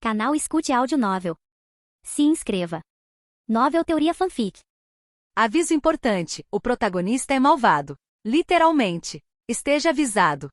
Canal Escute Áudio Novel. Se inscreva. Novel Teoria Fanfic. Aviso importante: o protagonista é malvado. Literalmente. Esteja avisado.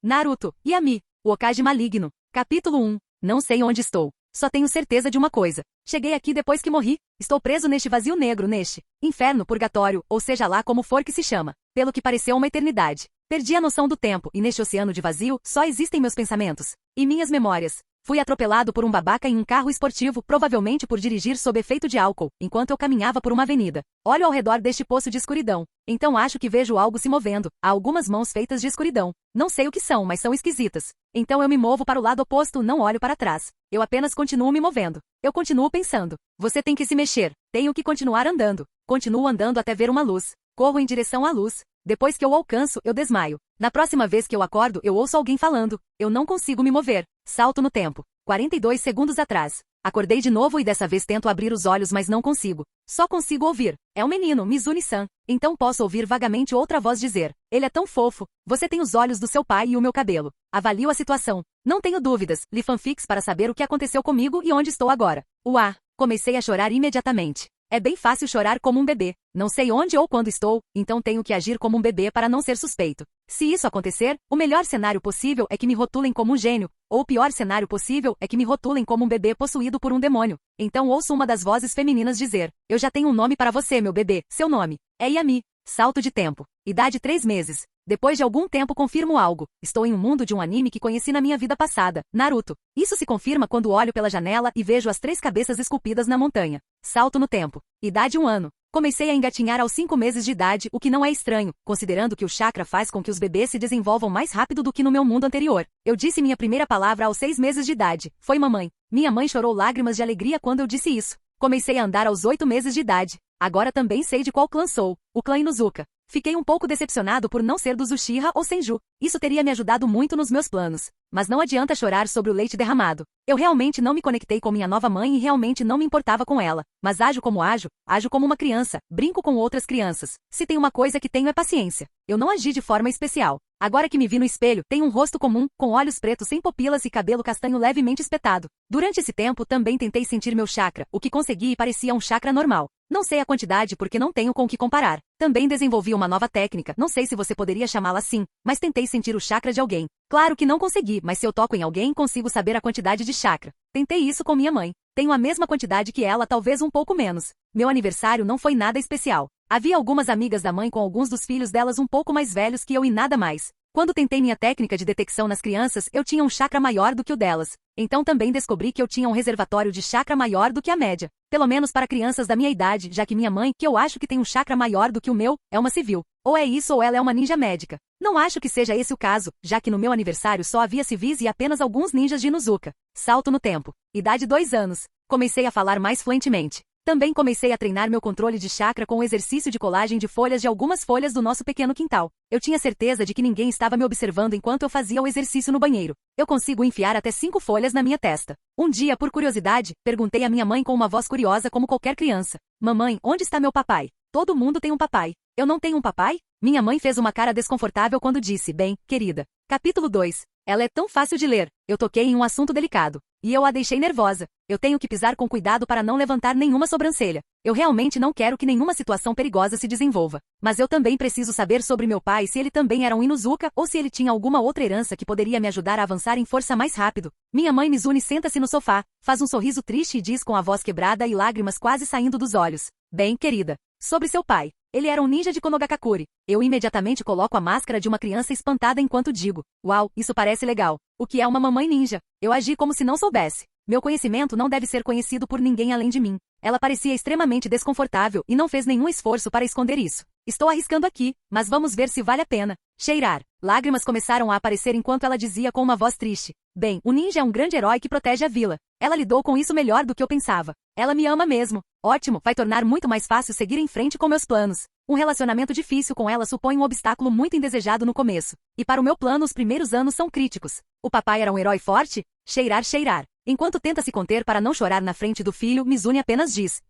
Naruto, Yami, o Hokage maligno. Capítulo 1. Não sei onde estou. Só tenho certeza de uma coisa. Cheguei aqui depois que morri. Estou preso neste vazio negro, neste inferno, purgatório, ou seja lá como for que se chama. Pelo que pareceu uma eternidade. Perdi a noção do tempo, e neste oceano de vazio, só existem meus pensamentos. E minhas memórias. Fui atropelado por um babaca em um carro esportivo, provavelmente por dirigir sob efeito de álcool, enquanto eu caminhava por uma avenida. Olho ao redor deste poço de escuridão. Então acho que vejo algo se movendo. Há algumas mãos feitas de escuridão. Não sei o que são, mas são esquisitas. Então eu me movo para o lado oposto, não olho para trás. Eu apenas continuo me movendo. Eu continuo pensando. Você tem que se mexer. Tenho que continuar andando. Continuo andando até ver uma luz. Corro em direção à luz. Depois que eu alcanço, eu desmaio. Na próxima vez que eu acordo, eu ouço alguém falando. Eu não consigo me mover. Salto no tempo. 42 segundos atrás. Acordei de novo e dessa vez tento abrir os olhos, mas não consigo. Só consigo ouvir. É o menino, Mizuni-san. Então posso ouvir vagamente outra voz dizer. Ele é tão fofo. Você tem os olhos do seu pai e o meu cabelo. Avalio a situação. Não tenho dúvidas. Li fanfics para saber o que aconteceu comigo e onde estou agora. Uá! Comecei a chorar imediatamente. É bem fácil chorar como um bebê. Não sei onde ou quando estou, então tenho que agir como um bebê para não ser suspeito. Se isso acontecer, o melhor cenário possível é que me rotulem como um gênio, ou o pior cenário possível é que me rotulem como um bebê possuído por um demônio. Então ouço uma das vozes femininas dizer: eu já tenho um nome para você, meu bebê. Seu nome é Yami. Salto de tempo. Idade 3 meses. Depois de algum tempo confirmo algo. Estou em um mundo de um anime que conheci na minha vida passada, Naruto. Isso se confirma quando olho pela janela e vejo as 3 cabeças esculpidas na montanha. Salto no tempo. Idade 1 ano. Comecei a engatinhar aos 5 meses de idade, o que não é estranho, considerando que o chakra faz com que os bebês se desenvolvam mais rápido do que no meu mundo anterior. Eu disse minha primeira palavra aos 6 meses de idade. Foi mamãe. Minha mãe chorou lágrimas de alegria quando eu disse isso. Comecei a andar aos 8 meses de idade. Agora também sei de qual clã sou, o clã Inuzuka. Fiquei um pouco decepcionado por não ser dos Uchiha ou Senju. Isso teria me ajudado muito nos meus planos. Mas não adianta chorar sobre o leite derramado. Eu realmente não me conectei com minha nova mãe e realmente não me importava com ela. Mas ajo como uma criança, brinco com outras crianças. Se tem uma coisa que tenho é paciência. Eu não agi de forma especial. Agora que me vi no espelho, tenho um rosto comum, com olhos pretos sem pupilas e cabelo castanho levemente espetado. Durante esse tempo também tentei sentir meu chakra, o que consegui e parecia um chakra normal. Não sei a quantidade porque não tenho com o que comparar. Também desenvolvi uma nova técnica, não sei se você poderia chamá-la assim, mas tentei sentir o chakra de alguém. Claro que não consegui, mas se eu toco em alguém consigo saber a quantidade de chakra. Tentei isso com minha mãe. Tenho a mesma quantidade que ela, talvez um pouco menos. Meu aniversário não foi nada especial. Havia algumas amigas da mãe com alguns dos filhos delas um pouco mais velhos que eu e nada mais. Quando tentei minha técnica de detecção nas crianças, eu tinha um chakra maior do que o delas. Então também descobri que eu tinha um reservatório de chakra maior do que a média. Pelo menos para crianças da minha idade, já que minha mãe, que eu acho que tem um chakra maior do que o meu, é uma civil. Ou é isso ou ela é uma ninja médica. Não acho que seja esse o caso, já que no meu aniversário só havia civis e apenas alguns ninjas de Inuzuka. Salto no tempo. Idade 2 anos. Comecei a falar mais fluentemente. Também comecei a treinar meu controle de chakra com o exercício de colagem de folhas de algumas folhas do nosso pequeno quintal. Eu tinha certeza de que ninguém estava me observando enquanto eu fazia o exercício no banheiro. Eu consigo enfiar até 5 folhas na minha testa. Um dia, por curiosidade, perguntei à minha mãe com uma voz curiosa como qualquer criança: mamãe, onde está meu papai? Todo mundo tem um papai. Eu não tenho um papai? Minha mãe fez uma cara desconfortável quando disse: bem, querida. Capítulo 2. Ela é tão fácil de ler. Eu toquei em um assunto delicado. E eu a deixei nervosa. Eu tenho que pisar com cuidado para não levantar nenhuma sobrancelha. Eu realmente não quero que nenhuma situação perigosa se desenvolva. Mas eu também preciso saber sobre meu pai, se ele também era um Inuzuka ou se ele tinha alguma outra herança que poderia me ajudar a avançar em força mais rápido. Minha mãe Mizuni senta-se no sofá, faz um sorriso triste e diz com a voz quebrada e lágrimas quase saindo dos olhos: bem, querida. Sobre seu pai. Ele era um ninja de Konogakakure. Eu imediatamente coloco a máscara de uma criança espantada enquanto digo: uau, isso parece legal. O que é uma mamãe ninja? Eu agi como se não soubesse. Meu conhecimento não deve ser conhecido por ninguém além de mim. Ela parecia extremamente desconfortável e não fez nenhum esforço para esconder isso. Estou arriscando aqui, mas vamos ver se vale a pena. Cheirar. Lágrimas começaram a aparecer enquanto ela dizia com uma voz triste: bem, o ninja é um grande herói que protege a vila. Ela lidou com isso melhor do que eu pensava. Ela me ama mesmo. Ótimo, vai tornar muito mais fácil seguir em frente com meus planos. Um relacionamento difícil com ela supõe um obstáculo muito indesejado no começo. E para o meu plano os primeiros anos são críticos. O papai era um herói forte? Cheirar, cheirar. Enquanto tenta se conter para não chorar na frente do filho, Mizune apenas diz,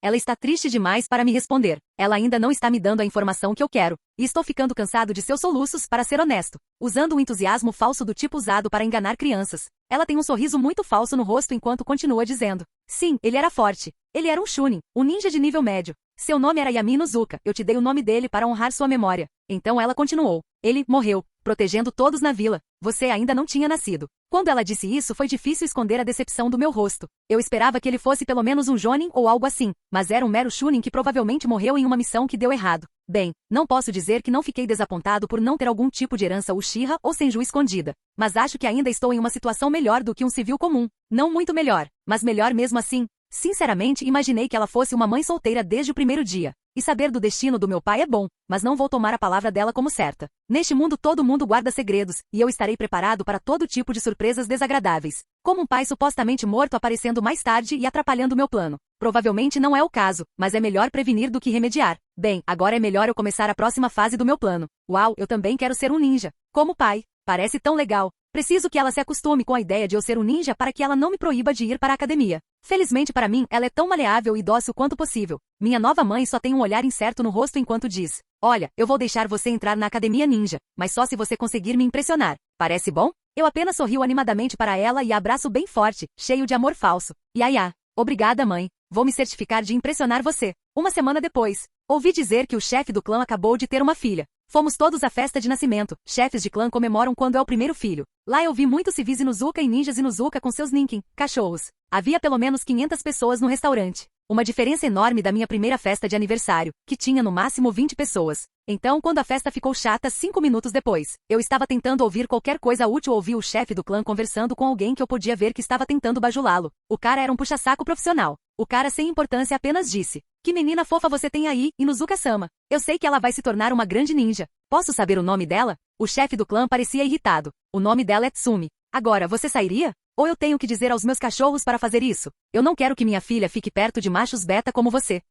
ela está triste demais para me responder. Ela ainda não está me dando a informação que eu quero. E estou ficando cansado de seus soluços, para ser honesto. Usando um entusiasmo falso do tipo usado para enganar crianças. Ela tem um sorriso muito falso no rosto enquanto continua dizendo. Sim, ele era forte. Ele era um Chunin, um ninja de nível médio. Seu nome era Yami Inuzuka, eu te dei o nome dele para honrar sua memória. Então ela continuou. Ele morreu, protegendo todos na vila. Você ainda não tinha nascido. Quando ela disse isso, foi difícil esconder a decepção do meu rosto. Eu esperava que ele fosse pelo menos um Jonin ou algo assim, mas era um mero Chunin que provavelmente morreu em uma missão que deu errado. Bem, não posso dizer que não fiquei desapontado por não ter algum tipo de herança Uchiha ou Senju escondida, mas acho que ainda estou em uma situação melhor do que um civil comum. Não muito melhor, mas melhor mesmo assim. Sinceramente, imaginei que ela fosse uma mãe solteira desde o primeiro dia. E saber do destino do meu pai é bom, mas não vou tomar a palavra dela como certa. Neste mundo todo mundo guarda segredos, e eu estarei preparado para todo tipo de surpresas desagradáveis. Como um pai supostamente morto aparecendo mais tarde e atrapalhando meu plano. Provavelmente não é o caso, mas é melhor prevenir do que remediar. Bem, agora é melhor eu começar a próxima fase do meu plano. Uau, eu também quero ser um ninja. Como pai. Parece tão legal. Preciso que ela se acostume com a ideia de eu ser um ninja para que ela não me proíba de ir para a academia. Felizmente para mim, ela é tão maleável e dócil quanto possível. Minha nova mãe só tem um olhar incerto no rosto enquanto diz. Olha, eu vou deixar você entrar na academia ninja, mas só se você conseguir me impressionar. Parece bom? Eu apenas sorrio animadamente para ela e a abraço bem forte, cheio de amor falso. Yaya. Obrigada, mãe. Vou me certificar de impressionar você. Uma semana depois, ouvi dizer que o chefe do clã acabou de ter uma filha. Fomos todos à festa de nascimento. Chefes de clã comemoram quando é o primeiro filho. Lá eu vi muitos civis Inuzuka e ninjas Inuzuka com seus Ninkin, cachorros. Havia pelo menos 500 pessoas no restaurante. Uma diferença enorme da minha primeira festa de aniversário, que tinha no máximo 20 pessoas. Então, quando a festa ficou chata 5 minutos depois, eu estava tentando ouvir qualquer coisa útil, ouvi o chefe do clã conversando com alguém que eu podia ver que estava tentando bajulá-lo. O cara era um puxa-saco profissional. O cara sem importância apenas disse. Que menina fofa você tem aí, Inuzuka-sama. Eu sei que ela vai se tornar uma grande ninja. Posso saber o nome dela? O chefe do clã parecia irritado. O nome dela é Tsumi. Agora, você sairia? Ou eu tenho que dizer aos meus cachorros para fazer isso? Eu não quero que minha filha fique perto de machos beta como você.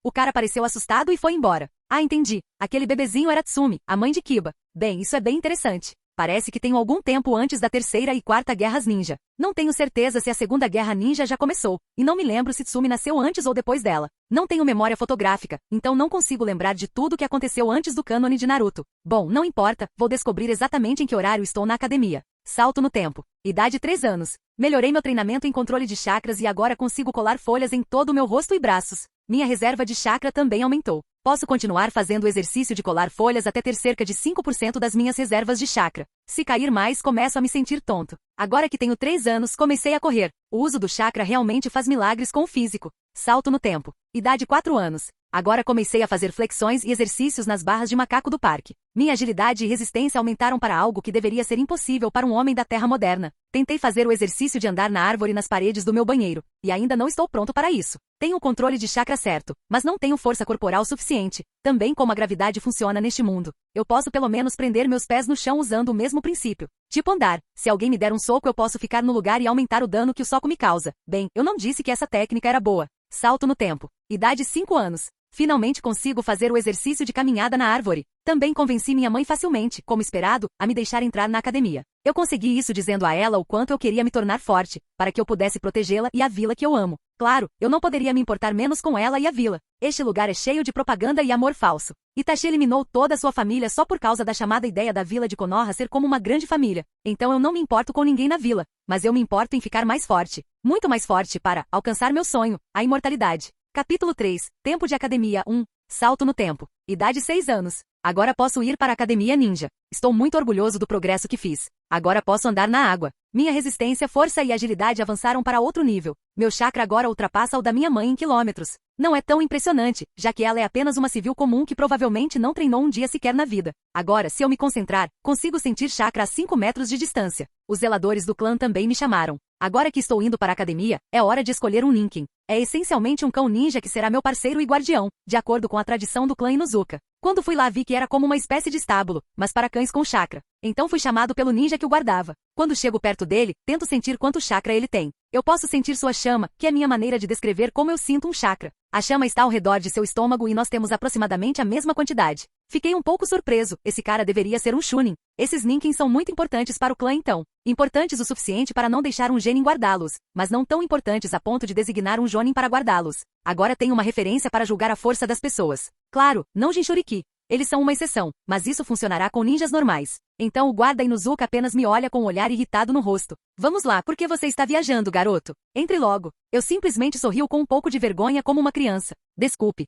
O cara pareceu assustado e foi embora. Ah, entendi. Aquele bebezinho era Tsumi, a mãe de Kiba. Bem, isso é bem interessante. Parece que tenho algum tempo antes da Terceira e Quarta Guerras Ninja. Não tenho certeza se a Segunda Guerra Ninja já começou, e não me lembro se Tsumi nasceu antes ou depois dela. Não tenho memória fotográfica, então não consigo lembrar de tudo o que aconteceu antes do cânone de Naruto. Bom, não importa, vou descobrir exatamente em que horário estou na academia. Salto no tempo. Idade 3 anos. Melhorei meu treinamento em controle de chakras e agora consigo colar folhas em todo o meu rosto e braços. Minha reserva de chakra também aumentou. Posso continuar fazendo o exercício de colar folhas até ter cerca de 5% das minhas reservas de chakra. Se cair mais, começo a me sentir tonto. Agora que tenho 3 anos, comecei a correr. O uso do chakra realmente faz milagres com o físico. Salto no tempo. Idade 4 anos. Agora comecei a fazer flexões e exercícios nas barras de macaco do parque. Minha agilidade e resistência aumentaram para algo que deveria ser impossível para um homem da Terra moderna. Tentei fazer o exercício de andar na árvore nas paredes do meu banheiro, e ainda não estou pronto para isso. Tenho o controle de chakra certo, mas não tenho força corporal suficiente. Também como a gravidade funciona neste mundo. Eu posso pelo menos prender meus pés no chão usando o mesmo princípio. Tipo andar. Se alguém me der um soco eu posso ficar no lugar e aumentar o dano que o soco me causa. Bem, eu não disse que essa técnica era boa. Salto no tempo. Idade 5 anos. Finalmente consigo fazer o exercício de caminhada na árvore. Também convenci minha mãe facilmente, como esperado, a me deixar entrar na academia. Eu consegui isso dizendo a ela o quanto eu queria me tornar forte, para que eu pudesse protegê-la e a vila que eu amo. Claro, eu não poderia me importar menos com ela e a vila. Este lugar é cheio de propaganda e amor falso. Itachi eliminou toda a sua família só por causa da chamada ideia da vila de Konoha ser como uma grande família. Então eu não me importo com ninguém na vila, mas eu me importo em ficar mais forte. Muito mais forte para alcançar meu sonho, a imortalidade. Capítulo 3. Tempo de Academia 1. Salto no tempo. Idade 6 anos. Agora posso ir para a Academia Ninja. Estou muito orgulhoso do progresso que fiz. Agora posso andar na água. Minha resistência, força e agilidade avançaram para outro nível. Meu chakra agora ultrapassa o da minha mãe em quilômetros. Não é tão impressionante, já que ela é apenas uma civil comum que provavelmente não treinou um dia sequer na vida. Agora, se eu me concentrar, consigo sentir chakra a 5 metros de distância. Os zeladores do clã também me chamaram. Agora que estou indo para a academia, é hora de escolher um Ninkin. É essencialmente um cão ninja que será meu parceiro e guardião, de acordo com a tradição do clã Inuzuka. Quando fui lá vi que era como uma espécie de estábulo, mas para cães com chakra. Então fui chamado pelo ninja que o guardava. Quando chego perto dele, tento sentir quanto chakra ele tem. Eu posso sentir sua chama, que é minha maneira de descrever como eu sinto um chakra. A chama está ao redor de seu estômago e nós temos aproximadamente a mesma quantidade. Fiquei um pouco surpreso, esse cara deveria ser um Chunin. Esses Ninkins são muito importantes para o clã então. Importantes o suficiente para não deixar um genin guardá-los, mas não tão importantes a ponto de designar um jonin para guardá-los. Agora tenho uma referência para julgar a força das pessoas. Claro, não Jinchuriki. Eles são uma exceção, mas isso funcionará com ninjas normais. Então o guarda Inuzuka apenas me olha com um olhar irritado no rosto. Vamos lá, por que você está viajando, garoto? Entre logo. Eu simplesmente sorrio com um pouco de vergonha como uma criança. Desculpe,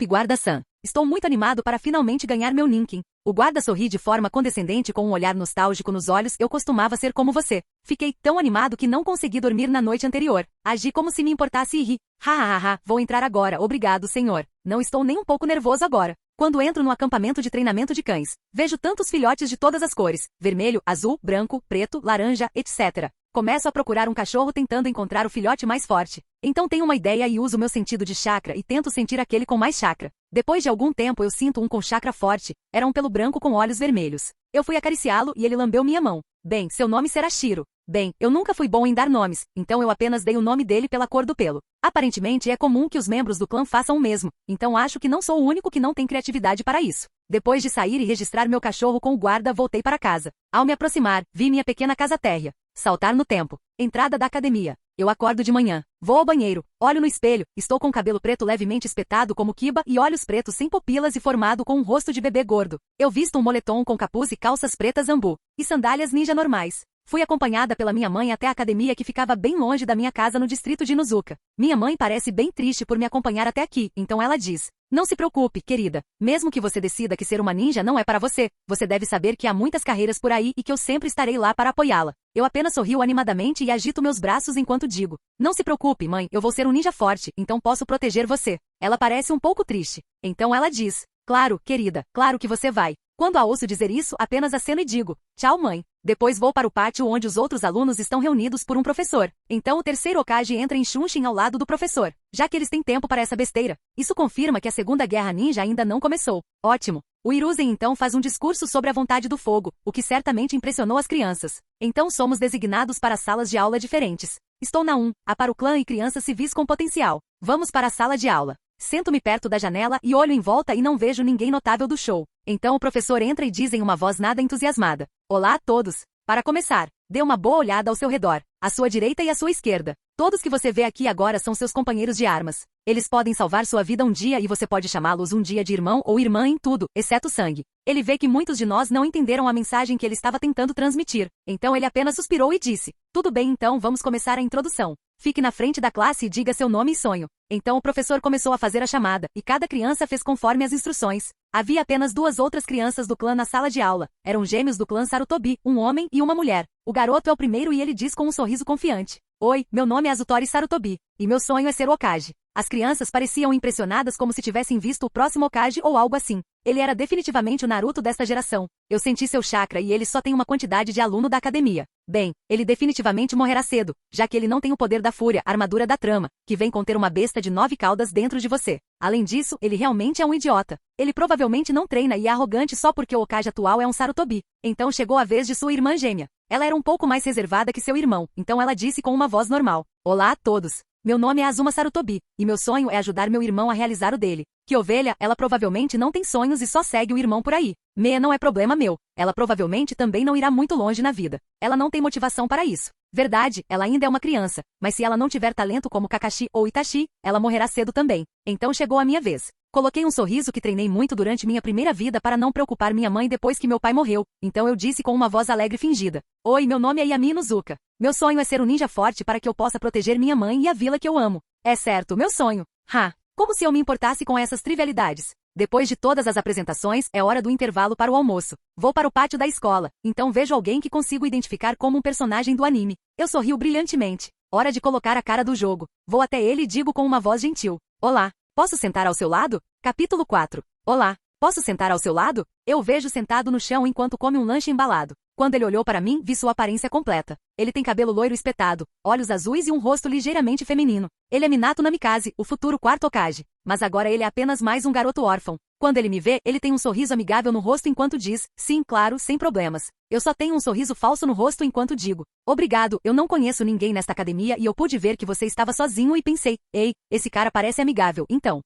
guarda-san. Estou muito animado para finalmente ganhar meu Ninkin. O guarda sorri de forma condescendente com um olhar nostálgico nos olhos. Eu costumava ser como você. Fiquei tão animado que não consegui dormir na noite anterior. Agi como se me importasse e ri. Vou entrar agora, obrigado, senhor. Não estou nem um pouco nervoso agora. Quando entro no acampamento de treinamento de cães, vejo tantos filhotes de todas as cores, vermelho, azul, branco, preto, laranja, etc. Começo a procurar um cachorro tentando encontrar o filhote mais forte. Então tenho uma ideia e uso meu sentido de chakra e tento sentir aquele com mais chakra. Depois de algum tempo eu sinto um com chakra forte, era um pelo branco com olhos vermelhos. Eu fui acariciá-lo e ele lambeu minha mão. Bem, seu nome será Shiro. Bem, eu nunca fui bom em dar nomes, então eu apenas dei o nome dele pela cor do pelo. Aparentemente é comum que os membros do clã façam o mesmo, então acho que não sou o único que não tem criatividade para isso. Depois de sair e registrar meu cachorro com o guarda, voltei para casa. Ao me aproximar, vi minha pequena casa térrea. Saltar no tempo. Entrada da academia. Eu acordo de manhã. Vou ao banheiro. Olho no espelho. Estou com cabelo preto levemente espetado como Kiba e olhos pretos sem pupilas e formado com um rosto de bebê gordo. Eu visto um moletom com capuz e calças pretas ambu. E sandálias ninja normais. Fui acompanhada pela minha mãe até a academia que ficava bem longe da minha casa no distrito de Inuzuka. Minha mãe parece bem triste por me acompanhar até aqui, então ela diz: não se preocupe, querida. Mesmo que você decida que ser uma ninja não é para você, você deve saber que há muitas carreiras por aí e que eu sempre estarei lá para apoiá-la. Eu apenas sorrio animadamente e agito meus braços enquanto digo: não se preocupe, mãe, eu vou ser um ninja forte, então posso proteger você. Ela parece um pouco triste. Então ela diz: claro, querida, claro que você vai. Quando a ouço dizer isso, apenas aceno e digo: tchau, mãe. Depois vou para o pátio onde os outros alunos estão reunidos por um professor. Então o terceiro Hokage entra em Shunshin ao lado do professor, já que eles têm tempo para essa besteira. Isso confirma que a Segunda Guerra Ninja ainda não começou. Ótimo. O Hiruzen então faz um discurso sobre a vontade do fogo, o que certamente impressionou as crianças. Então somos designados para salas de aula diferentes. Estou na 1, a para o clã e crianças civis com potencial. Vamos para a sala de aula. Sento-me perto da janela e olho em volta e não vejo ninguém notável do show. Então o professor entra e diz em uma voz nada entusiasmada: olá a todos. Para começar, dê uma boa olhada ao seu redor, à sua direita e à sua esquerda. Todos que você vê aqui agora são seus companheiros de armas. Eles podem salvar sua vida um dia e você pode chamá-los um dia de irmão ou irmã em tudo, exceto sangue. Ele vê que muitos de nós não entenderam a mensagem que ele estava tentando transmitir. Então ele apenas suspirou e disse: tudo bem, então vamos começar a introdução. Fique na frente da classe e diga seu nome e sonho. Então o professor começou a fazer a chamada, e cada criança fez conforme as instruções. Havia apenas 2 outras crianças do clã na sala de aula. Eram gêmeos do clã Sarutobi, um homem e uma mulher. O garoto é o primeiro e ele diz com um sorriso confiante: oi, meu nome é Azutori Sarutobi, e meu sonho é ser o Hokage. As crianças pareciam impressionadas como se tivessem visto o próximo Hokage ou algo assim. Ele era definitivamente o Naruto desta geração. Eu senti seu chakra e ele só tem uma quantidade de aluno da academia. Bem, ele definitivamente morrerá cedo, já que ele não tem o poder da fúria, armadura da trama, que vem conter uma besta de 9 caudas dentro de você. Além disso, ele realmente é um idiota. Ele provavelmente não treina e é arrogante só porque o Hokage atual é um Sarutobi. Então chegou a vez de sua irmã gêmea. Ela era um pouco mais reservada que seu irmão, então ela disse com uma voz normal: olá a todos. Meu nome é Azuma Sarutobi, e meu sonho é ajudar meu irmão a realizar o dele. Que ovelha, ela provavelmente não tem sonhos e só segue o irmão por aí. Não é problema meu. Ela provavelmente também não irá muito longe na vida. Ela não tem motivação para isso. Verdade, ela ainda é uma criança, mas se ela não tiver talento como Kakashi ou Itachi, ela morrerá cedo também. Então chegou a minha vez. Coloquei um sorriso que treinei muito durante minha primeira vida para não preocupar minha mãe depois que meu pai morreu, então eu disse com uma voz alegre fingida: oi, meu nome é Yami Inuzuka. Meu sonho é ser um ninja forte para que eu possa proteger minha mãe e a vila que eu amo. É certo, meu sonho. Como se eu me importasse com essas trivialidades. Depois de todas as apresentações, é hora do intervalo para o almoço. Vou para o pátio da escola, então vejo alguém que consigo identificar como um personagem do anime. Eu sorrio brilhantemente. Hora de colocar a cara do jogo. Vou até ele e digo com uma voz gentil: olá, posso sentar ao seu lado? Capítulo 4. Olá, posso sentar ao seu lado? Eu o vejo sentado no chão enquanto come um lanche embalado. Quando ele olhou para mim, vi sua aparência completa. Ele tem cabelo loiro espetado, olhos azuis e um rosto ligeiramente feminino. Ele é Minato Namikaze, o futuro 4º Hokage. mas agora ele é apenas mais um garoto órfão. Quando ele me vê, ele tem um sorriso amigável no rosto enquanto diz, sim, claro, sem problemas. Eu só tenho um sorriso falso no rosto enquanto digo, obrigado, eu não conheço ninguém nesta academia e eu pude ver que você estava sozinho e pensei, ei, esse cara parece amigável, então.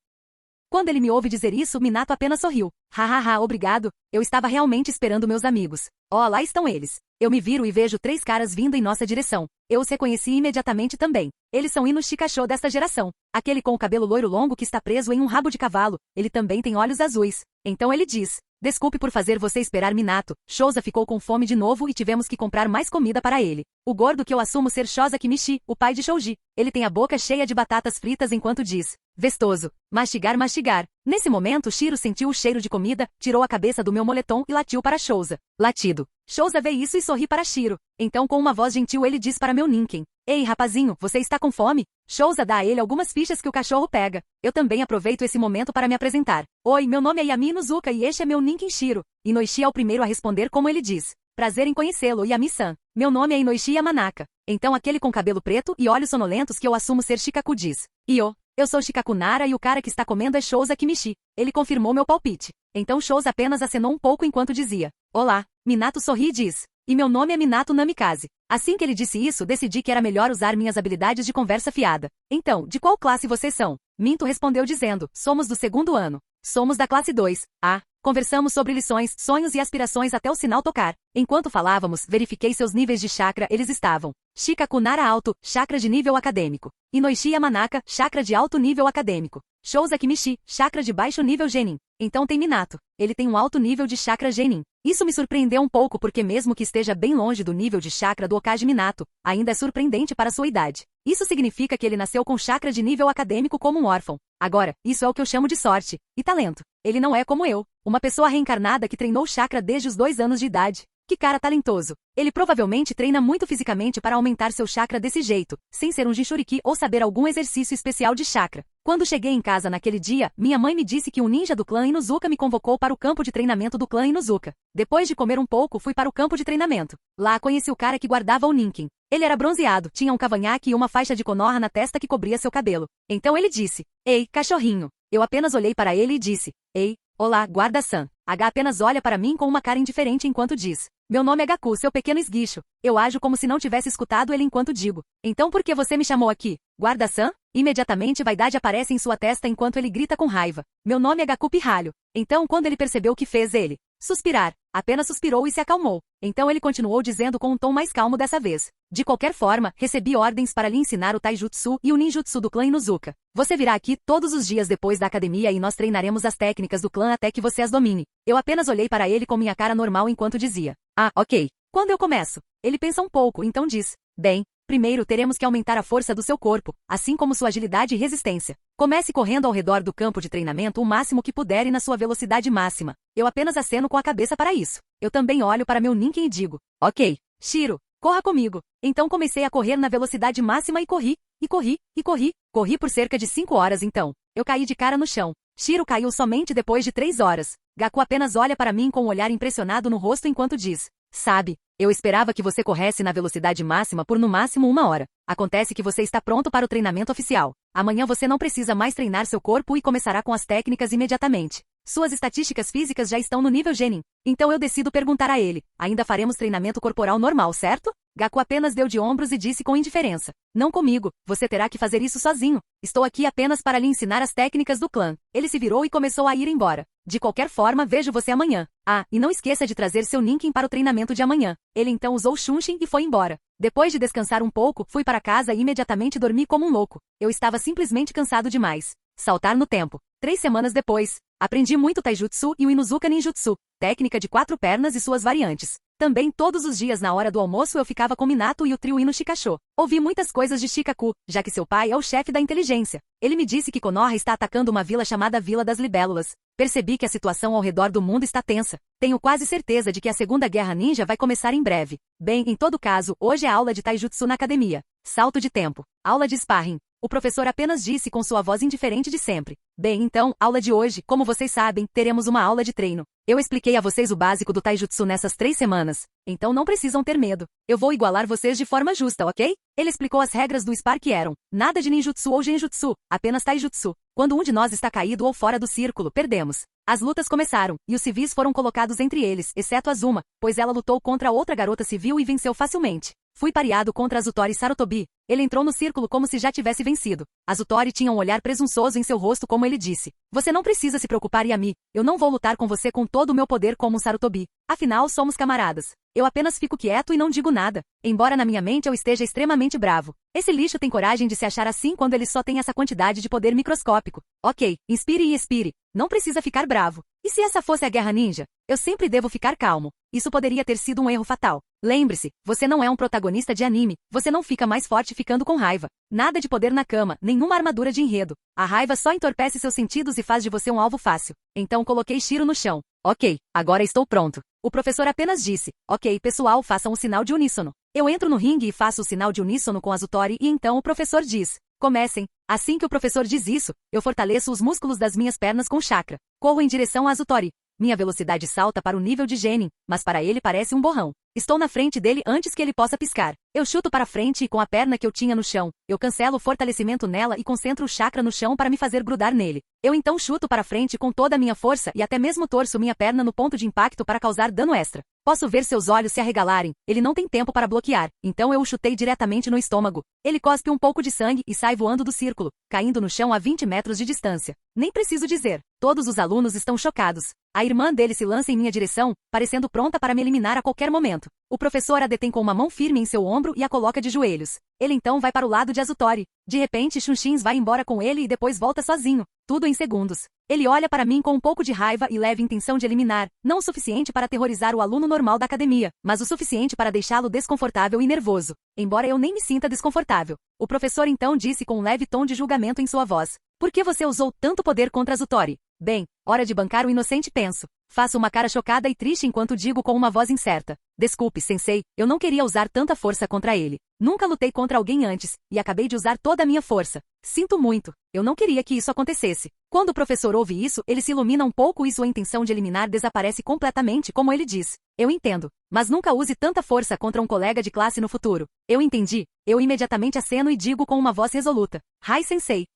Quando ele me ouve dizer isso, Minato apenas sorriu. Hahaha, obrigado, eu estava realmente esperando meus amigos. Oh, lá estão eles. Eu me viro e vejo 3 caras vindo em nossa direção. Eu os reconheci imediatamente também. Eles são Ino Shikasho desta geração. Aquele com o cabelo loiro longo que está preso em um rabo de cavalo. Ele também tem olhos azuis. Então ele diz, desculpe por fazer você esperar Minato. Shouza ficou com fome de novo e tivemos que comprar mais comida para ele. O gordo que eu assumo ser Shoza Kimichi, o pai de Shouji. Ele tem a boca cheia de batatas fritas enquanto diz, vestoso, mastigar, mastigar. Nesse momento Shiro sentiu o cheiro de comida, tirou a cabeça do meu moletom e latiu para Shouza. Latido. Shouza vê isso e sorri para Shiro. Então com uma voz gentil ele diz para meu Ninken, ei rapazinho, você está com fome? Shouza dá a ele algumas fichas que o cachorro pega. Eu também aproveito esse momento para me apresentar. Oi, meu nome é Yami Inuzuka e este é meu Ninken Shiro. Inoishi é o primeiro a responder como ele diz. Prazer em conhecê-lo, Yami-san. Meu nome é Inoishi Yamanaka. Então aquele com cabelo preto e olhos sonolentos que eu assumo ser Shikaku diz. Eu sou Shikaku Nara e o cara que está comendo é Shouza Kimichi. Ele confirmou meu palpite. Então Shouza apenas acenou um pouco enquanto dizia. Olá. Minato sorri e diz. E meu nome é Minato Namikaze. Assim que ele disse isso, decidi que era melhor usar minhas habilidades de conversa fiada. Então, de qual classe vocês são? Minto respondeu dizendo, somos do 2º ano. Somos da classe 2. Ah, conversamos sobre lições, sonhos e aspirações até o sinal tocar. Enquanto falávamos, verifiquei seus níveis de chakra, eles estavam. Shikaku Nara alto, chakra de nível acadêmico. Inoishi Yamanaka, chakra de alto nível acadêmico. Shouza Kimichi, chakra de baixo nível genin. Então tem Minato. Ele tem um alto nível de chakra genin. Isso me surpreendeu um pouco porque mesmo que esteja bem longe do nível de chakra do Hokage Minato, ainda é surpreendente para sua idade. Isso significa que ele nasceu com chakra de nível acadêmico como um órfão. Agora, isso é o que eu chamo de sorte. E talento. Ele não é como eu, uma pessoa reencarnada que treinou chakra desde os 2 anos de idade. Que cara talentoso. Ele provavelmente treina muito fisicamente para aumentar seu chakra desse jeito, sem ser um Jinchuriki ou saber algum exercício especial de chakra. Quando cheguei em casa naquele dia, minha mãe me disse que um ninja do clã Inuzuka me convocou para o campo de treinamento do clã Inuzuka. Depois de comer um pouco, fui para o campo de treinamento. Lá conheci o cara que guardava o Ninken. Ele era bronzeado, tinha um cavanhaque e uma faixa de Konoha na testa que cobria seu cabelo. Então ele disse, ei, cachorrinho. Eu apenas olhei para ele e disse, ei, olá, guarda-san. H apenas olha para mim com uma cara indiferente enquanto diz, meu nome é Gaku, seu pequeno esguicho. Eu ajo como se não tivesse escutado ele enquanto digo, então por que você me chamou aqui? Guarda-san? Imediatamente vaidade aparece em sua testa enquanto ele grita com raiva. Meu nome é Gaku Pirralho. Então quando ele percebeu o que fez ele, suspirar, apenas suspirou e se acalmou. Então ele continuou dizendo com um tom mais calmo dessa vez. De qualquer forma, recebi ordens para lhe ensinar o Taijutsu e o Ninjutsu do clã Inuzuka. Você virá aqui todos os dias depois da academia e nós treinaremos as técnicas do clã até que você as domine. Eu apenas olhei para ele com minha cara normal enquanto dizia. Ah, ok. Quando eu começo? Ele pensa um pouco, então diz. Bem, primeiro teremos que aumentar a força do seu corpo, assim como sua agilidade e resistência. Comece correndo ao redor do campo de treinamento o máximo que puder e na sua velocidade máxima. Eu apenas aceno com a cabeça para isso. Eu também olho para meu Ninken e digo. Ok, Shiro, corra comigo. Então comecei a correr na velocidade máxima e corri, e corri, e corri. Corri por cerca de 5 horas então. Eu caí de cara no chão. Shiro caiu somente depois de 3 horas. Gaku apenas olha para mim com um olhar impressionado no rosto enquanto diz. Sabe, eu esperava que você corresse na velocidade máxima por no máximo 1 hora. Acontece que você está pronto para o treinamento oficial. Amanhã você não precisa mais treinar seu corpo e começará com as técnicas imediatamente. Suas estatísticas físicas já estão no nível genin. Então eu decido perguntar a ele, ainda faremos treinamento corporal normal, certo? Gaku apenas deu de ombros e disse com indiferença. Não comigo, você terá que fazer isso sozinho. Estou aqui apenas para lhe ensinar as técnicas do clã. Ele se virou e começou a ir embora. De qualquer forma, vejo você amanhã. Ah, e não esqueça de trazer seu Ninken para o treinamento de amanhã. Ele então usou Shunshin e foi embora. Depois de descansar um pouco, fui para casa e imediatamente dormi como um louco. Eu estava simplesmente cansado demais. Saltar no tempo. 3 semanas depois, aprendi muito Taijutsu e o Inuzuka Ninjutsu, técnica de 4 pernas e suas variantes. Também todos os dias na hora do almoço eu ficava com Minato e o trio Ino Shikasho. Ouvi muitas coisas de Shikaku, já que seu pai é o chefe da inteligência. Ele me disse que Konoha está atacando uma vila chamada Vila das Libélulas. Percebi que a situação ao redor do mundo está tensa. Tenho quase certeza de que a Segunda Guerra Ninja vai começar em breve. Bem, em todo caso, hoje é aula de Taijutsu na academia. Salto de tempo. Aula de sparring. O professor apenas disse com sua voz indiferente de sempre. Bem, então, aula de hoje, como vocês sabem, teremos uma aula de treino. Eu expliquei a vocês o básico do Taijutsu nessas 3 semanas. Então não precisam ter medo. Eu vou igualar vocês de forma justa, ok? Ele explicou as regras do Spar que eram. Nada de ninjutsu ou genjutsu, apenas Taijutsu. Quando um de nós está caído ou fora do círculo, perdemos. As lutas começaram, e os civis foram colocados entre eles, exceto Azuma, pois ela lutou contra outra garota civil e venceu facilmente. Fui pareado contra Azutori Sarutobi. Ele entrou no círculo como se já tivesse vencido. Azutori tinha um olhar presunçoso em seu rosto como ele disse. Você não precisa se preocupar, Yami. Eu não vou lutar com você com todo o meu poder como um Sarutobi. Afinal, somos camaradas. Eu apenas fico quieto e não digo nada, embora na minha mente eu esteja extremamente bravo. Esse lixo tem coragem de se achar assim quando ele só tem essa quantidade de poder microscópico. Ok, inspire e expire. Não precisa ficar bravo. E se essa fosse a Guerra Ninja? Eu sempre devo ficar calmo. Isso poderia ter sido um erro fatal. Lembre-se, você não é um protagonista de anime, você não fica mais forte ficando com raiva. Nada de poder na cama, nenhuma armadura de enredo. A raiva só entorpece seus sentidos e faz de você um alvo fácil. Então coloquei Shiro no chão. Ok, agora estou pronto. O professor apenas disse, ok, pessoal, façam o sinal de uníssono. Eu entro no ringue e faço o sinal de uníssono com Azutori e então o professor diz, comecem. Assim que o professor diz isso, eu fortaleço os músculos das minhas pernas com chakra. Corro em direção a Azutori. Minha velocidade salta para o nível de Genin, mas para ele parece um borrão. Estou na frente dele antes que ele possa piscar. Eu chuto para frente e com a perna que eu tinha no chão, eu cancelo o fortalecimento nela e concentro o chakra no chão para me fazer grudar nele. Eu então chuto para frente com toda a minha força e até mesmo torço minha perna no ponto de impacto para causar dano extra. Posso ver seus olhos se arregalarem, ele não tem tempo para bloquear, então eu o chutei diretamente no estômago. Ele cospe um pouco de sangue e sai voando do círculo, caindo no chão a 20 metros de distância. Nem preciso dizer, todos os alunos estão chocados. A irmã dele se lança em minha direção, parecendo pronta para me eliminar a qualquer momento. O professor a detém com uma mão firme em seu ombro e a coloca de joelhos. Ele então vai para o lado de Azutori. De repente, Chunchins vai embora com ele e depois volta sozinho. Tudo em segundos. Ele olha para mim com um pouco de raiva e leve intenção de eliminar, não o suficiente para aterrorizar o aluno normal da academia, mas o suficiente para deixá-lo desconfortável e nervoso. Embora eu nem me sinta desconfortável. O professor então disse com um leve tom de julgamento em sua voz. Por que você usou tanto poder contra Azutori? Bem, hora de bancar o inocente, penso. Faço uma cara chocada e triste enquanto digo com uma voz incerta. Desculpe, sensei, eu não queria usar tanta força contra ele. Nunca lutei contra alguém antes, e acabei de usar toda a minha força. Sinto muito, eu não queria que isso acontecesse. Quando o professor ouve isso, ele se ilumina um pouco e sua intenção de eliminar desaparece completamente, como ele diz. Eu entendo, mas nunca use tanta força contra um colega de classe no futuro. Eu entendi. Eu imediatamente aceno e digo com uma voz resoluta. Hai, sensei.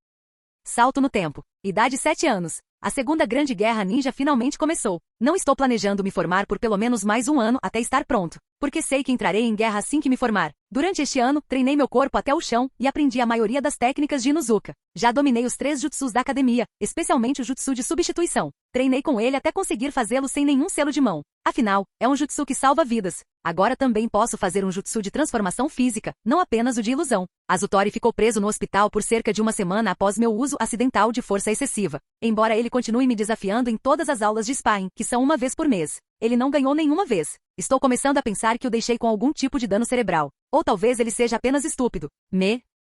Salto no tempo. Idade 7 anos. A Segunda Grande Guerra Ninja finalmente começou. Não estou planejando me formar por pelo menos mais um ano até estar pronto, porque sei que entrarei em guerra assim que me formar. Durante este ano, treinei meu corpo até o chão e aprendi a maioria das técnicas de Inuzuka. Já dominei os 3 jutsus da academia, especialmente o jutsu de substituição. Treinei com ele até conseguir fazê-lo sem nenhum selo de mão. Afinal, é um jutsu que salva vidas. Agora também posso fazer um jutsu de transformação física, não apenas o de ilusão. Azutori ficou preso no hospital por cerca de uma semana após meu uso acidental de força excessiva. Embora ele continue me desafiando em todas as aulas de sparring, que são uma vez por mês, ele não ganhou nenhuma vez. Estou começando a pensar que o deixei com algum tipo de dano cerebral. Ou talvez ele seja apenas estúpido.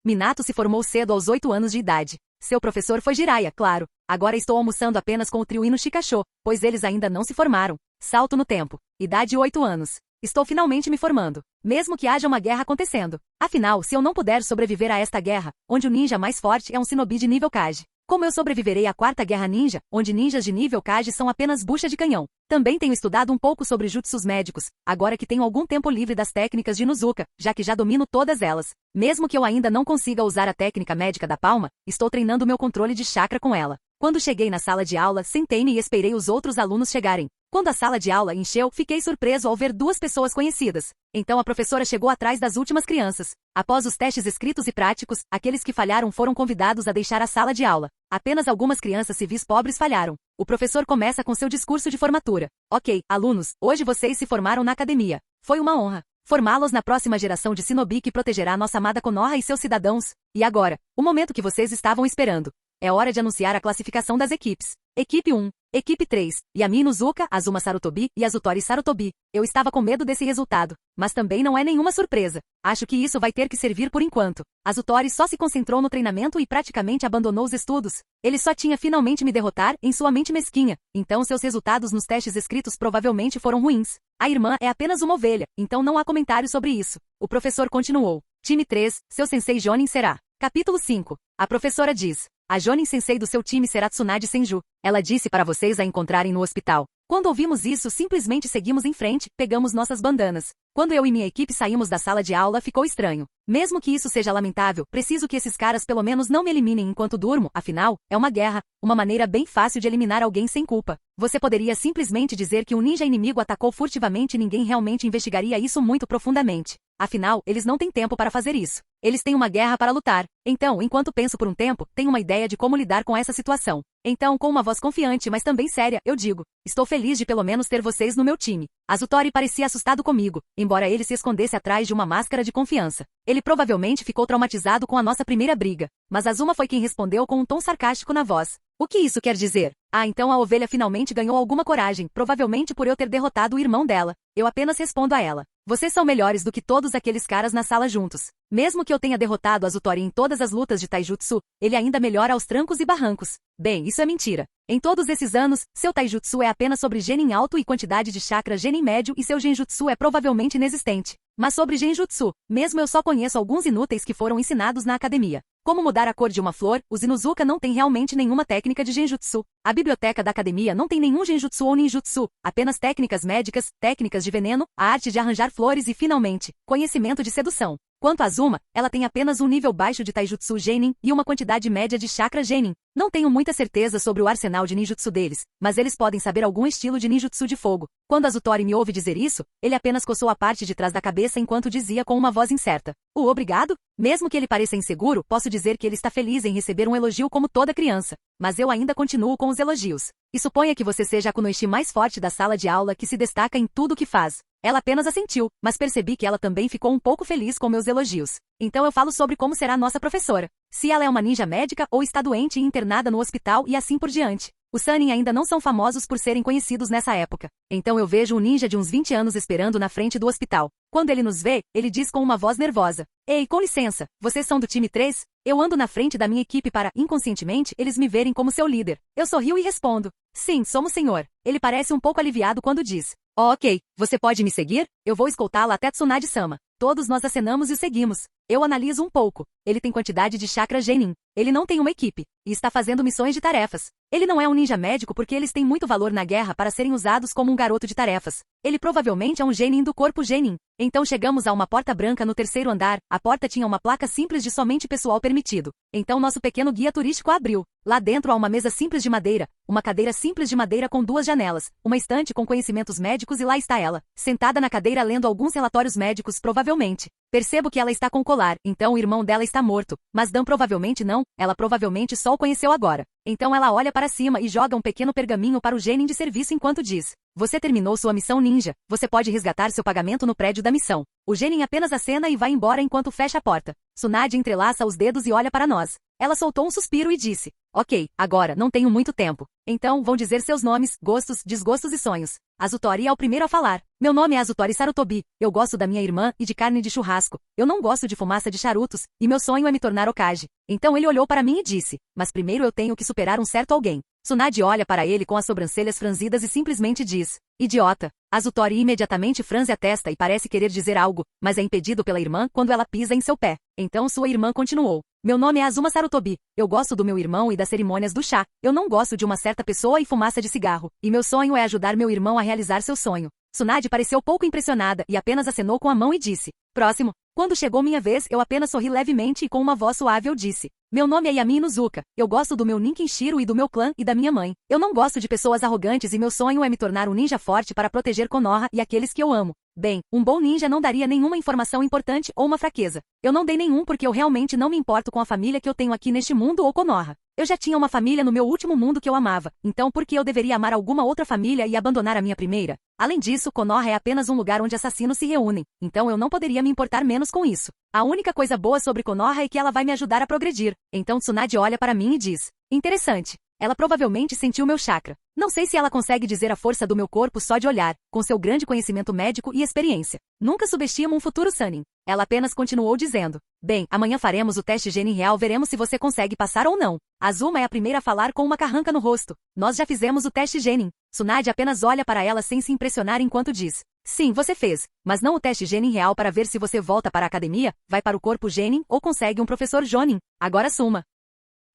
Minato se formou cedo aos 8 anos de idade. Seu professor foi Jiraiya, claro. Agora estou almoçando apenas com o trio Ino Shikasho, pois eles ainda não se formaram. Salto no tempo. Idade 8 anos. Estou finalmente me formando, mesmo que haja uma guerra acontecendo. Afinal, se eu não puder sobreviver a esta guerra, onde o ninja mais forte é um shinobi de nível Kage, como eu sobreviverei à Quarta Guerra Ninja, onde ninjas de nível Kage são apenas bucha de canhão? Também tenho estudado um pouco sobre jutsus médicos, agora que tenho algum tempo livre das técnicas de Inuzuka, já que já domino todas elas. Mesmo que eu ainda não consiga usar a técnica médica da palma, estou treinando meu controle de chakra com ela. Quando cheguei na sala de aula, sentei-me e esperei os outros alunos chegarem. Quando a sala de aula encheu, fiquei surpreso ao ver 2 pessoas conhecidas. Então a professora chegou atrás das últimas crianças. Após os testes escritos e práticos, aqueles que falharam foram convidados a deixar a sala de aula. Apenas algumas crianças civis pobres falharam. O professor começa com seu discurso de formatura. Ok, alunos, hoje vocês se formaram na academia. Foi uma honra formá-los na próxima geração de shinobi que protegerá nossa amada Konoha e seus cidadãos. E agora, o momento que vocês estavam esperando. É hora de anunciar a classificação das equipes. Equipe 1. Equipe 3, Yami Inuzuka, Azuma Sarutobi e Azutori Sarutobi. Eu estava com medo desse resultado, mas também não é nenhuma surpresa. Acho que isso vai ter que servir por enquanto. Azutori só se concentrou no treinamento e praticamente abandonou os estudos. Ele só tinha finalmente me derrotar em sua mente mesquinha, então seus resultados nos testes escritos provavelmente foram ruins. A irmã é apenas uma ovelha, então não há comentário sobre isso. O professor continuou. Time 3, seu sensei Jonin será. Capítulo 5. A professora diz. A Jonin sensei do seu time será Tsunade Senju. Ela disse para vocês a encontrarem no hospital. Quando ouvimos isso, simplesmente seguimos em frente, pegamos nossas bandanas. Quando eu e minha equipe saímos da sala de aula, ficou estranho. Mesmo que isso seja lamentável, preciso que esses caras pelo menos não me eliminem enquanto durmo, afinal, é uma guerra, uma maneira bem fácil de eliminar alguém sem culpa. Você poderia simplesmente dizer que um ninja inimigo atacou furtivamente e ninguém realmente investigaria isso muito profundamente. Afinal, eles não têm tempo para fazer isso. Eles têm uma guerra para lutar. Então, enquanto penso por um tempo, tenho uma ideia de como lidar com essa situação. Então, com uma voz confiante, mas também séria, eu digo: estou feliz de pelo menos ter vocês no meu time. Azutori parecia assustado comigo, embora ele se escondesse atrás de uma máscara de confiança. Ele provavelmente ficou traumatizado com a nossa primeira briga. Mas Azuma foi quem respondeu com um tom sarcástico na voz. O que isso quer dizer? Ah, então a ovelha finalmente ganhou alguma coragem, provavelmente por eu ter derrotado o irmão dela. Eu apenas respondo a ela: vocês são melhores do que todos aqueles caras na sala juntos. Mesmo que eu tenha derrotado Azutori em todas as lutas de taijutsu, ele ainda melhora aos trancos e barrancos. Bem, isso é mentira. Em todos esses anos, seu taijutsu é apenas sobre genin alto e quantidade de chakra genin médio e seu genjutsu é provavelmente inexistente. Mas sobre genjutsu, mesmo eu só conheço alguns inúteis que foram ensinados na academia. Como mudar a cor de uma flor, os Inuzuka não têm realmente nenhuma técnica de genjutsu. A biblioteca da academia não tem nenhum genjutsu ou ninjutsu, apenas técnicas médicas, técnicas de veneno, a arte de arranjar flores e, finalmente, conhecimento de sedução. Quanto a Azuma, ela tem apenas um nível baixo de taijutsu genin e uma quantidade média de chakra genin. Não tenho muita certeza sobre o arsenal de ninjutsu deles, mas eles podem saber algum estilo de ninjutsu de fogo. Quando Azutori me ouve dizer isso, ele apenas coçou a parte de trás da cabeça enquanto dizia com uma voz incerta: o obrigado? Mesmo que ele pareça inseguro, posso dizer que ele está feliz em receber um elogio como toda criança. Mas eu ainda continuo com os elogios. E suponha que você seja a kunoichi mais forte da sala de aula que se destaca em tudo o que faz. Ela apenas assentiu, mas percebi que ela também ficou um pouco feliz com meus elogios. Então eu falo sobre como será nossa professora. Se ela é uma ninja médica ou está doente e internada no hospital e assim por diante. Os Sannin ainda não são famosos por serem conhecidos nessa época. Então eu vejo um ninja de uns 20 anos esperando na frente do hospital. Quando ele nos vê, ele diz com uma voz nervosa: ei, com licença, vocês são do time 3? Eu ando na frente da minha equipe para, inconscientemente, eles me verem como seu líder. Eu sorrio e respondo: sim, somos senhor. Ele parece um pouco aliviado quando diz: oh, ok, você pode me seguir? Eu vou escoltá-la até Tsunade-sama. Todos nós acenamos e o seguimos. Eu analiso um pouco. Ele tem quantidade de chakra genin. Ele não tem uma equipe. E está fazendo missões de tarefas. Ele não é um ninja médico porque eles têm muito valor na guerra para serem usados como um garoto de tarefas. Ele provavelmente é um genin do corpo genin. Então chegamos a uma porta branca no terceiro andar. A porta tinha uma placa simples de somente pessoal permitido. Então nosso pequeno guia turístico abriu. Lá dentro há uma mesa simples de madeira, uma cadeira simples de madeira com 2 janelas, uma estante com conhecimentos médicos e lá está ela, sentada na cadeira lendo alguns relatórios médicos provavelmente. Percebo que ela está com colar, então o irmão dela está morto, mas Dan provavelmente não, ela provavelmente só o conheceu agora. Então ela olha para cima e joga um pequeno pergaminho para o genin de serviço enquanto diz: você terminou sua missão ninja, você pode resgatar seu pagamento no prédio da missão. O genin apenas acena e vai embora enquanto fecha a porta. Tsunade entrelaça os dedos e olha para nós. Ela soltou um suspiro e disse: ok, agora, não tenho muito tempo. Então, vão dizer seus nomes, gostos, desgostos e sonhos. Azutori é o primeiro a falar. Meu nome é Azutori Sarutobi. Eu gosto da minha irmã e de carne de churrasco. Eu não gosto de fumaça de charutos, e meu sonho é me tornar Hokage. Então ele olhou para mim e disse: mas primeiro eu tenho que superar um certo alguém. Tsunade olha para ele com as sobrancelhas franzidas e simplesmente diz: idiota. Azutori imediatamente franze a testa e parece querer dizer algo, mas é impedido pela irmã quando ela pisa em seu pé. Então sua irmã continuou: meu nome é Azuma Sarutobi. Eu gosto do meu irmão e das cerimônias do chá. Eu não gosto de uma certa pessoa e fumaça de cigarro. E meu sonho é ajudar meu irmão a realizar seu sonho. Tsunade pareceu pouco impressionada e apenas acenou com a mão e disse: próximo. Quando chegou minha vez, eu apenas sorri levemente e com uma voz suave eu disse: meu nome é Yami Inuzuka. Eu gosto do meu Ninkenshiro e do meu clã e da minha mãe. Eu não gosto de pessoas arrogantes e meu sonho é me tornar um ninja forte para proteger Konoha e aqueles que eu amo. Bem, um bom ninja não daria nenhuma informação importante ou uma fraqueza. Eu não dei nenhum porque eu realmente não me importo com a família que eu tenho aqui neste mundo ou Konoha. Eu já tinha uma família no meu último mundo que eu amava, então por que eu deveria amar alguma outra família e abandonar a minha primeira? Além disso, Konoha é apenas um lugar onde assassinos se reúnem, então eu não poderia me importar menos com isso. A única coisa boa sobre Konoha é que ela vai me ajudar a progredir. Então Tsunade olha para mim e diz: interessante. Ela provavelmente sentiu meu chakra. Não sei se ela consegue dizer a força do meu corpo só de olhar, com seu grande conhecimento médico e experiência. Nunca subestima um futuro Sannin. Ela apenas continuou dizendo: bem, amanhã faremos o teste genin real, veremos se você consegue passar ou não. Azuma é a primeira a falar com uma carranca no rosto. Nós já fizemos o teste genin. Tsunade apenas olha para ela sem se impressionar enquanto diz: sim, você fez, mas não o teste genin real para ver se você volta para a academia, vai para o corpo genin ou consegue um professor jonin. Agora suma.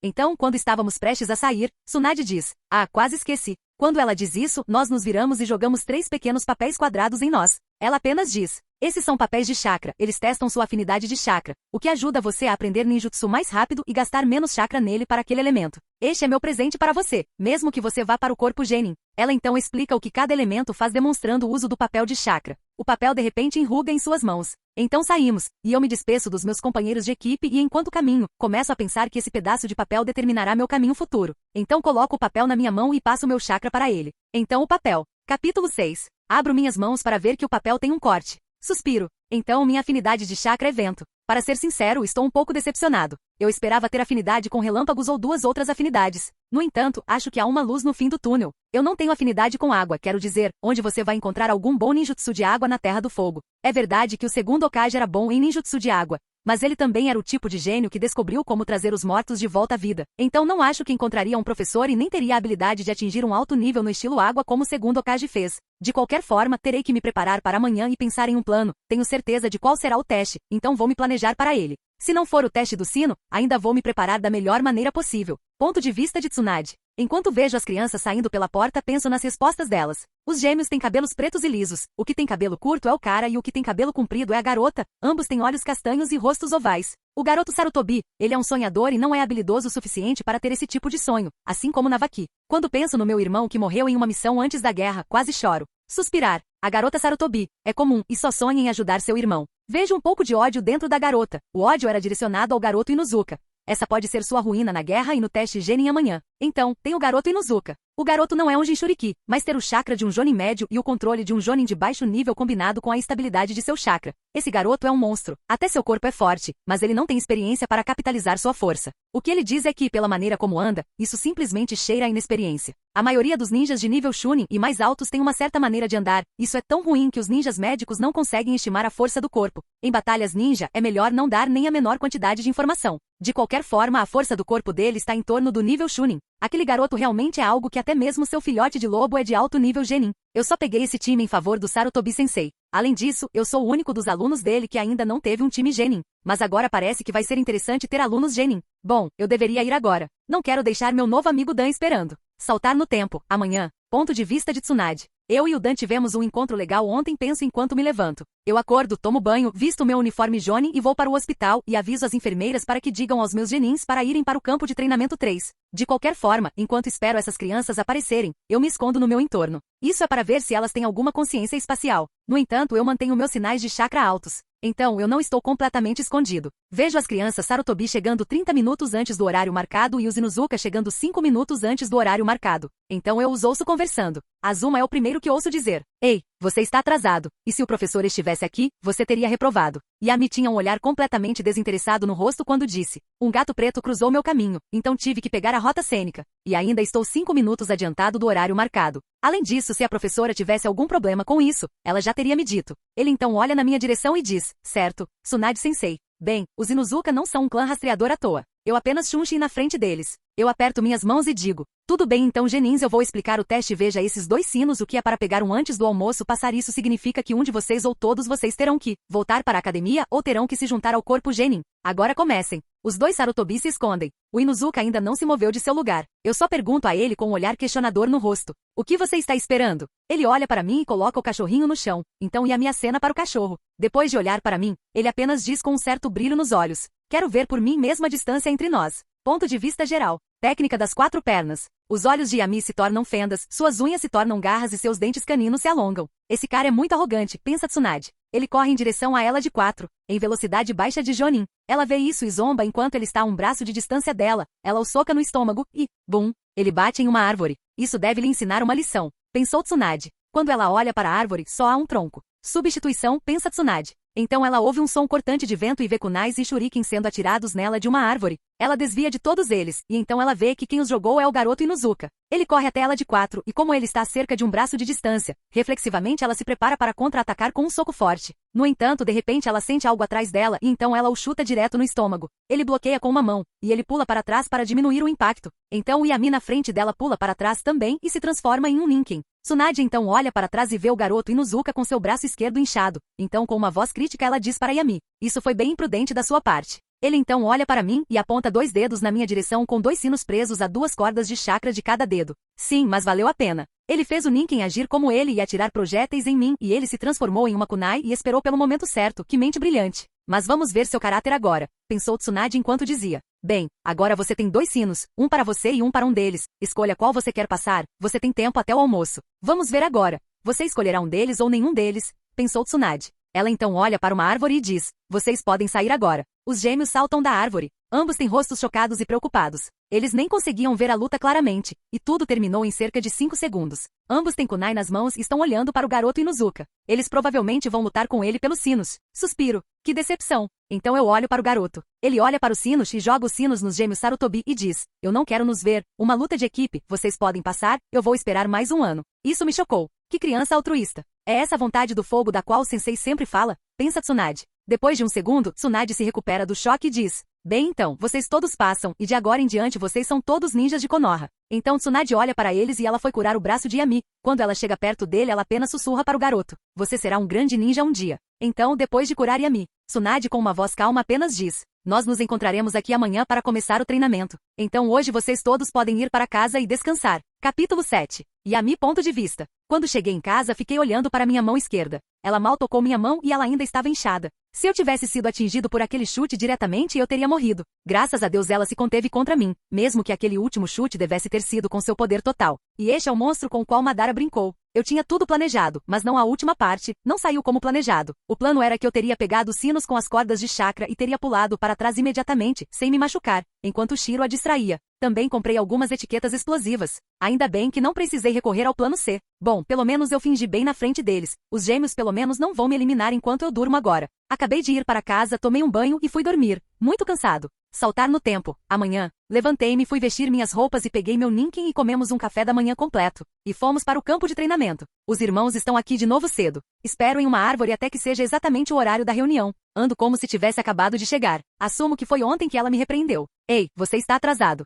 Então, quando estávamos prestes a sair, Tsunade diz: ah, quase esqueci. Quando ela diz isso, nós nos viramos e jogamos 3 pequenos papéis quadrados em nós. Ela apenas diz: esses são papéis de chakra, eles testam sua afinidade de chakra, o que ajuda você a aprender ninjutsu mais rápido e gastar menos chakra nele para aquele elemento. Este é meu presente para você, mesmo que você vá para o corpo Genin. Ela então explica o que cada elemento faz demonstrando o uso do papel de chakra. O papel de repente enruga em suas mãos. Então saímos, e eu me despeço dos meus companheiros de equipe e enquanto caminho, começo a pensar que esse pedaço de papel determinará meu caminho futuro. Então coloco o papel na minha mão e passo meu chakra para ele. Então o papel. Capítulo 6. Abro minhas mãos para ver que o papel tem um corte. Suspiro. Então minha afinidade de chakra é vento. Para ser sincero, estou um pouco decepcionado. Eu esperava ter afinidade com relâmpagos ou 2 outras afinidades. No entanto, acho que há uma luz no fim do túnel. Eu não tenho afinidade com água, quero dizer, onde você vai encontrar algum bom ninjutsu de água na Terra do Fogo. É verdade que o segundo Hokage era bom em ninjutsu de água, mas ele também era o tipo de gênio que descobriu como trazer os mortos de volta à vida. Então não acho que encontraria um professor e nem teria a habilidade de atingir um alto nível no estilo água como o segundo Hokage fez. De qualquer forma, terei que me preparar para amanhã e pensar em um plano. Tenho certeza de qual será o teste, então vou me planejar para ele. Se não for o teste do sino, ainda vou me preparar da melhor maneira possível. Ponto de vista de Tsunade. Enquanto vejo as crianças saindo pela porta, penso nas respostas delas. Os gêmeos têm cabelos pretos e lisos. O que tem cabelo curto é o cara e o que tem cabelo comprido é a garota. Ambos têm olhos castanhos e rostos ovais. O garoto Sarutobi, ele é um sonhador e não é habilidoso o suficiente para ter esse tipo de sonho, assim como Navaki. Quando penso no meu irmão que morreu em uma missão antes da guerra, quase choro. Suspirar. A garota Sarutobi. É comum e só sonha em ajudar seu irmão. Vejo um pouco de ódio dentro da garota. O ódio era direcionado ao garoto Inuzuka. Essa pode ser sua ruína na guerra e no teste Genin amanhã. Então, tem o garoto Inuzuka. O garoto não é um Jinchuriki, mas ter o chakra de um Jonin médio e o controle de um Jonin de baixo nível combinado com a estabilidade de seu chakra. Esse garoto é um monstro. Até seu corpo é forte, mas ele não tem experiência para capitalizar sua força. O que ele diz é que, pela maneira como anda, isso simplesmente cheira a inexperiência. A maioria dos ninjas de nível Chunin e mais altos tem uma certa maneira de andar. Isso é tão ruim que os ninjas médicos não conseguem estimar a força do corpo. Em batalhas ninja, é melhor não dar nem a menor quantidade de informação. De qualquer forma, a força do corpo dele está em torno do nível Chunin. Aquele garoto realmente é algo que até mesmo seu filhote de lobo é de alto nível Genin. Eu só peguei esse time em favor do Sarutobi Sensei. Além disso, eu sou o único dos alunos dele que ainda não teve um time Genin. Mas agora parece que vai ser interessante ter alunos Genin. Bom, eu deveria ir agora. Não quero deixar meu novo amigo Dan esperando. Saltar no tempo, amanhã. Ponto de vista de Tsunade. Eu e o Dan tivemos um encontro legal ontem, penso enquanto me levanto. Eu acordo, tomo banho, visto meu uniforme Jonin e vou para o hospital e aviso as enfermeiras para que digam aos meus genins para irem para o campo de treinamento 3. De qualquer forma, enquanto espero essas crianças aparecerem, eu me escondo no meu entorno. Isso é para ver se elas têm alguma consciência espacial. No entanto, eu mantenho meus sinais de chakra altos. Então eu não estou completamente escondido. Vejo as crianças Sarutobi chegando 30 minutos antes do horário marcado e os Inuzuka chegando 5 minutos antes do horário marcado. Então eu os ouço conversando. Azuma é o primeiro que ouço dizer: "Ei, você está atrasado. E se o professor estivesse aqui, você teria reprovado." Yami tinha um olhar completamente desinteressado no rosto quando disse: "Um gato preto cruzou meu caminho, então tive que pegar a rota cênica. E ainda estou 5 minutos adiantado do horário marcado. Além disso, se a professora tivesse algum problema com isso, ela já teria me dito." Ele então olha na minha direção e diz: "Certo, Tsunade Sensei. Bem, os Inuzuka não são um clã rastreador à toa. Eu apenas chunshin na frente deles." Eu aperto minhas mãos e digo: "Tudo bem então, genins, eu vou explicar o teste. Veja esses 2 sinos, o que é para pegar um antes do almoço passar. Isso significa que um de vocês ou todos vocês terão que voltar para a academia ou terão que se juntar ao corpo genin. Agora comecem." Os 2 Sarutobi se escondem. O Inuzuka ainda não se moveu de seu lugar. Eu só pergunto a ele com um olhar questionador no rosto: "O que você está esperando?" Ele olha para mim e coloca o cachorrinho no chão. Então Yami acena para o cachorro. Depois de olhar para mim, ele apenas diz com um certo brilho nos olhos: "Quero ver por mim mesmo a distância entre nós." Ponto de vista geral. Técnica das 4 pernas. Os olhos de Yami se tornam fendas, suas unhas se tornam garras e seus dentes caninos se alongam. Esse cara é muito arrogante, pensa Tsunade. Ele corre em direção a ela de 4, em velocidade baixa de Jonin. Ela vê isso e zomba enquanto ele está a um braço de distância dela. Ela o soca no estômago e, bum, ele bate em uma árvore. Isso deve lhe ensinar uma lição, pensou Tsunade. Quando ela olha para a árvore, só há um tronco. Substituição, pensa Tsunade. Então ela ouve um som cortante de vento e vê kunais e shuriken sendo atirados nela de uma árvore. Ela desvia de todos eles, e então ela vê que quem os jogou é o garoto Inuzuka. Ele corre até ela de 4, e como ele está a cerca de um braço de distância, reflexivamente ela se prepara para contra-atacar com um soco forte. No entanto, de repente ela sente algo atrás dela e então ela o chuta direto no estômago. Ele bloqueia com uma mão, e ele pula para trás para diminuir o impacto. Então o Yami na frente dela pula para trás também e se transforma em um Ninken. Tsunade então olha para trás e vê o garoto Inuzuka com seu braço esquerdo inchado. Então com uma voz crítica ela diz para Yami: "Isso foi bem imprudente da sua parte." Ele então olha para mim e aponta 2 dedos na minha direção com 2 sinos presos a 2 cordas de chakra de cada dedo. Sim, mas valeu a pena. Ele fez o Ninken agir como ele e atirar projéteis em mim e ele se transformou em uma kunai e esperou pelo momento certo, que mente brilhante. Mas vamos ver seu caráter agora, pensou Tsunade enquanto dizia. Bem, agora você tem 2 sinos, um para você e um para um deles. Escolha qual você quer passar, você tem tempo até o almoço. Vamos ver agora. Você escolherá um deles ou nenhum deles, pensou Tsunade. Ela então olha para uma árvore e diz, vocês podem sair agora. Os gêmeos saltam da árvore. Ambos têm rostos chocados e preocupados. Eles nem conseguiam ver a luta claramente, e tudo terminou em cerca de 5 segundos. Ambos têm kunai nas mãos e estão olhando para o garoto Inuzuka. Eles provavelmente vão lutar com ele pelos sinos. Suspiro. Que decepção. Então eu olho para o garoto. Ele olha para os sinos e joga os sinos nos gêmeos Sarutobi e diz, eu não quero nos ver. Uma luta de equipe, vocês podem passar, eu vou esperar mais um ano. Isso me chocou. Que criança altruísta. É essa a vontade do fogo da qual o sensei sempre fala? Pensa Tsunade. Depois de um segundo, Tsunade se recupera do choque e diz, bem então, vocês todos passam, e de agora em diante vocês são todos ninjas de Konoha. Então Tsunade olha para eles e ela foi curar o braço de Yami. Quando ela chega perto dele ela apenas sussurra para o garoto, você será um grande ninja um dia. Então, depois de curar Yami, Tsunade com uma voz calma apenas diz, nós nos encontraremos aqui amanhã para começar o treinamento. Então hoje vocês todos podem ir para casa e descansar. Capítulo 7. Yami ponto de vista. Quando cheguei em casa fiquei olhando para minha mão esquerda. Ela mal tocou minha mão e ela ainda estava inchada. Se eu tivesse sido atingido por aquele chute diretamente eu teria morrido. Graças a Deus ela se conteve contra mim, mesmo que aquele último chute devesse ter sido com seu poder total. E este é o monstro com o qual Madara brincou. Eu tinha tudo planejado, mas não a última parte, não saiu como planejado. O plano era que eu teria pegado os sinos com as cordas de chakra e teria pulado para trás imediatamente, sem me machucar, enquanto Shiro a distraía. Também comprei algumas etiquetas explosivas. Ainda bem que não precisei recorrer ao plano C. Bom, pelo menos eu fingi bem na frente deles. Os gêmeos pelo menos não vão me eliminar enquanto eu durmo agora. Acabei de ir para casa, tomei um banho e fui dormir. Muito cansado. Saltar no tempo. Amanhã, levantei-me, fui vestir minhas roupas e peguei meu Ninken e comemos um café da manhã completo. E fomos para o campo de treinamento. Os irmãos estão aqui de novo cedo. Espero em uma árvore até que seja exatamente o horário da reunião. Ando como se tivesse acabado de chegar. Assumo que foi ontem que ela me repreendeu. Ei, você está atrasado.